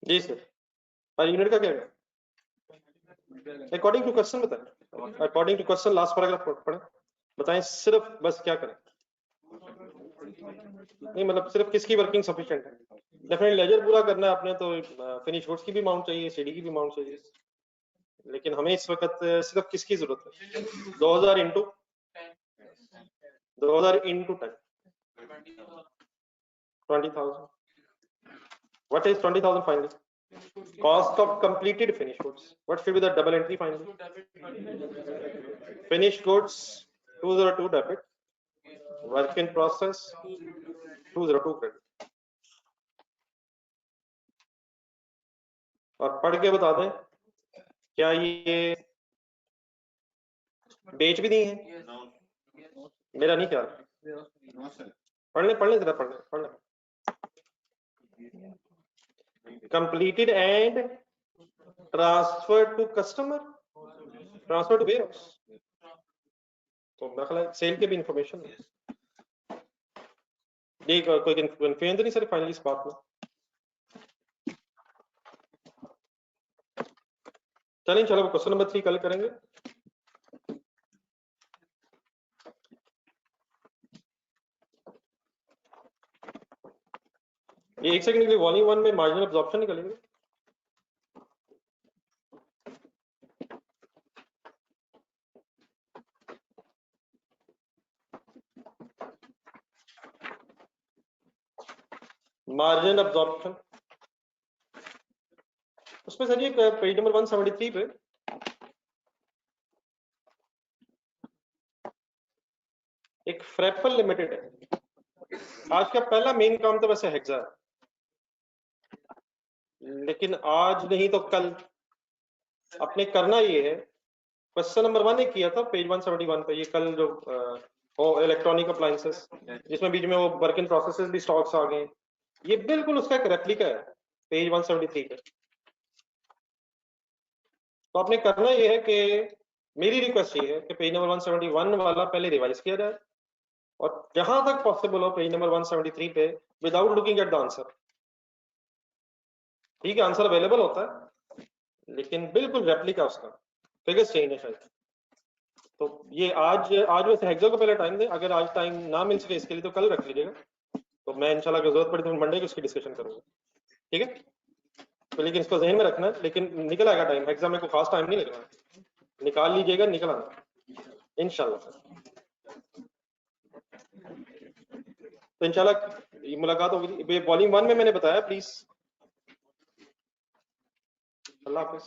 Speaker 1: जी सर। पर यूनिट का क्या है? अकॉर्डिंग टू क्वेश्चन बताएं, according to question last paragraph पढ़ें, बताएं सिर्फ बस क्या करें। नहीं मतलब सिर्फ किसकी वर्किंग सफिशिएंट है? डेफिनेटली लेजर पूरा करना है आपने, तो फिनिश गुड्स की भी अमाउंट चाहिए, सीडी की भी अमाउंट चाहिए, लेकिन हमें इस वक्त सिर्फ किसकी जरूरत है? 2000 into 10 20,000। What is 20,000 finally? Cost of completed finished goods. What should be the double entry finally? Finished goods 202 debit. Work in process 202 credit. और पढ़ के बता दें क्या ये बेच भी नहीं है? मेरा नहीं ख्याल। पढ़ ले जरा, पढ़ ले। Completed and transferred to customer, transferred to warehouse. तो मेरा ख्याल है सेल के भी इंफॉर्मेशन है। ये कोई कंफ्यूजन तो नहीं सर फाइनली इस बात में? चलिए चलो क्वेश्चन नंबर 3 कल करेंगे। ये एक सेकंड के लिए वॉल्यूम 1 में मार्जिनल एब्जॉर्प्शन निकलेंगे। मार्जिनल एब्जॉर्प्शन उसमें सर ये पेज नंबर 173 पे एक फ्रेपल लिमिटेड है। आज का पहला मेन काम तो वैसे हेक्सा है, लेकिन आज नहीं तो कल अपने करना ये है। क्वेश्चन नंबर 1 एक किया था पेज 171 पे, ये कल जो इलेक्ट्रॉनिक अप्लायंसेस जिसमें बीच में वो वर्क इन प्रोसेसेस भी स्टॉक्स आ गए, ये बिल्कुल उसका एक रेप्लिका है पेज 173 पे। तो आपने करना ये है कि मेरी रिक्वेस्ट ये है कि पेज नंबर 171 वाला पहले रिवाइज किया जाए, और जहां तक पॉसिबल हो पेज नंबर 173 पे without looking at the answer. ठीक है, आंसर अवेलेबल होता है लेकिन बिल्कुल रेप्लिका उसका, फिगर्स चेंज है शायद। तो ये आज वैसे हेक्सा को पहले टाइम दे, अगर आज टाइम ना मिल सके इसके लिए तो कल रख लीजिएगा, तो मैं इंशाल्लाह अगर जरूरत पड़ी तो मंडे को इसकी डिस्कशन करूंगा। ठीक है, तो लेकिन इसको जहन में रखना है, लेकिन निकल आएगा टाइम, एग्जाम में कोई खास टाइम नहीं लगना, निकाल लीजिएगा, निकल आना इंशाल्लाह सर। तो इंशाल्लाह मुलाकात होगी। वॉल्यूम 1 में मैंने बताया, प्लीज। अल्लाह हाफिज।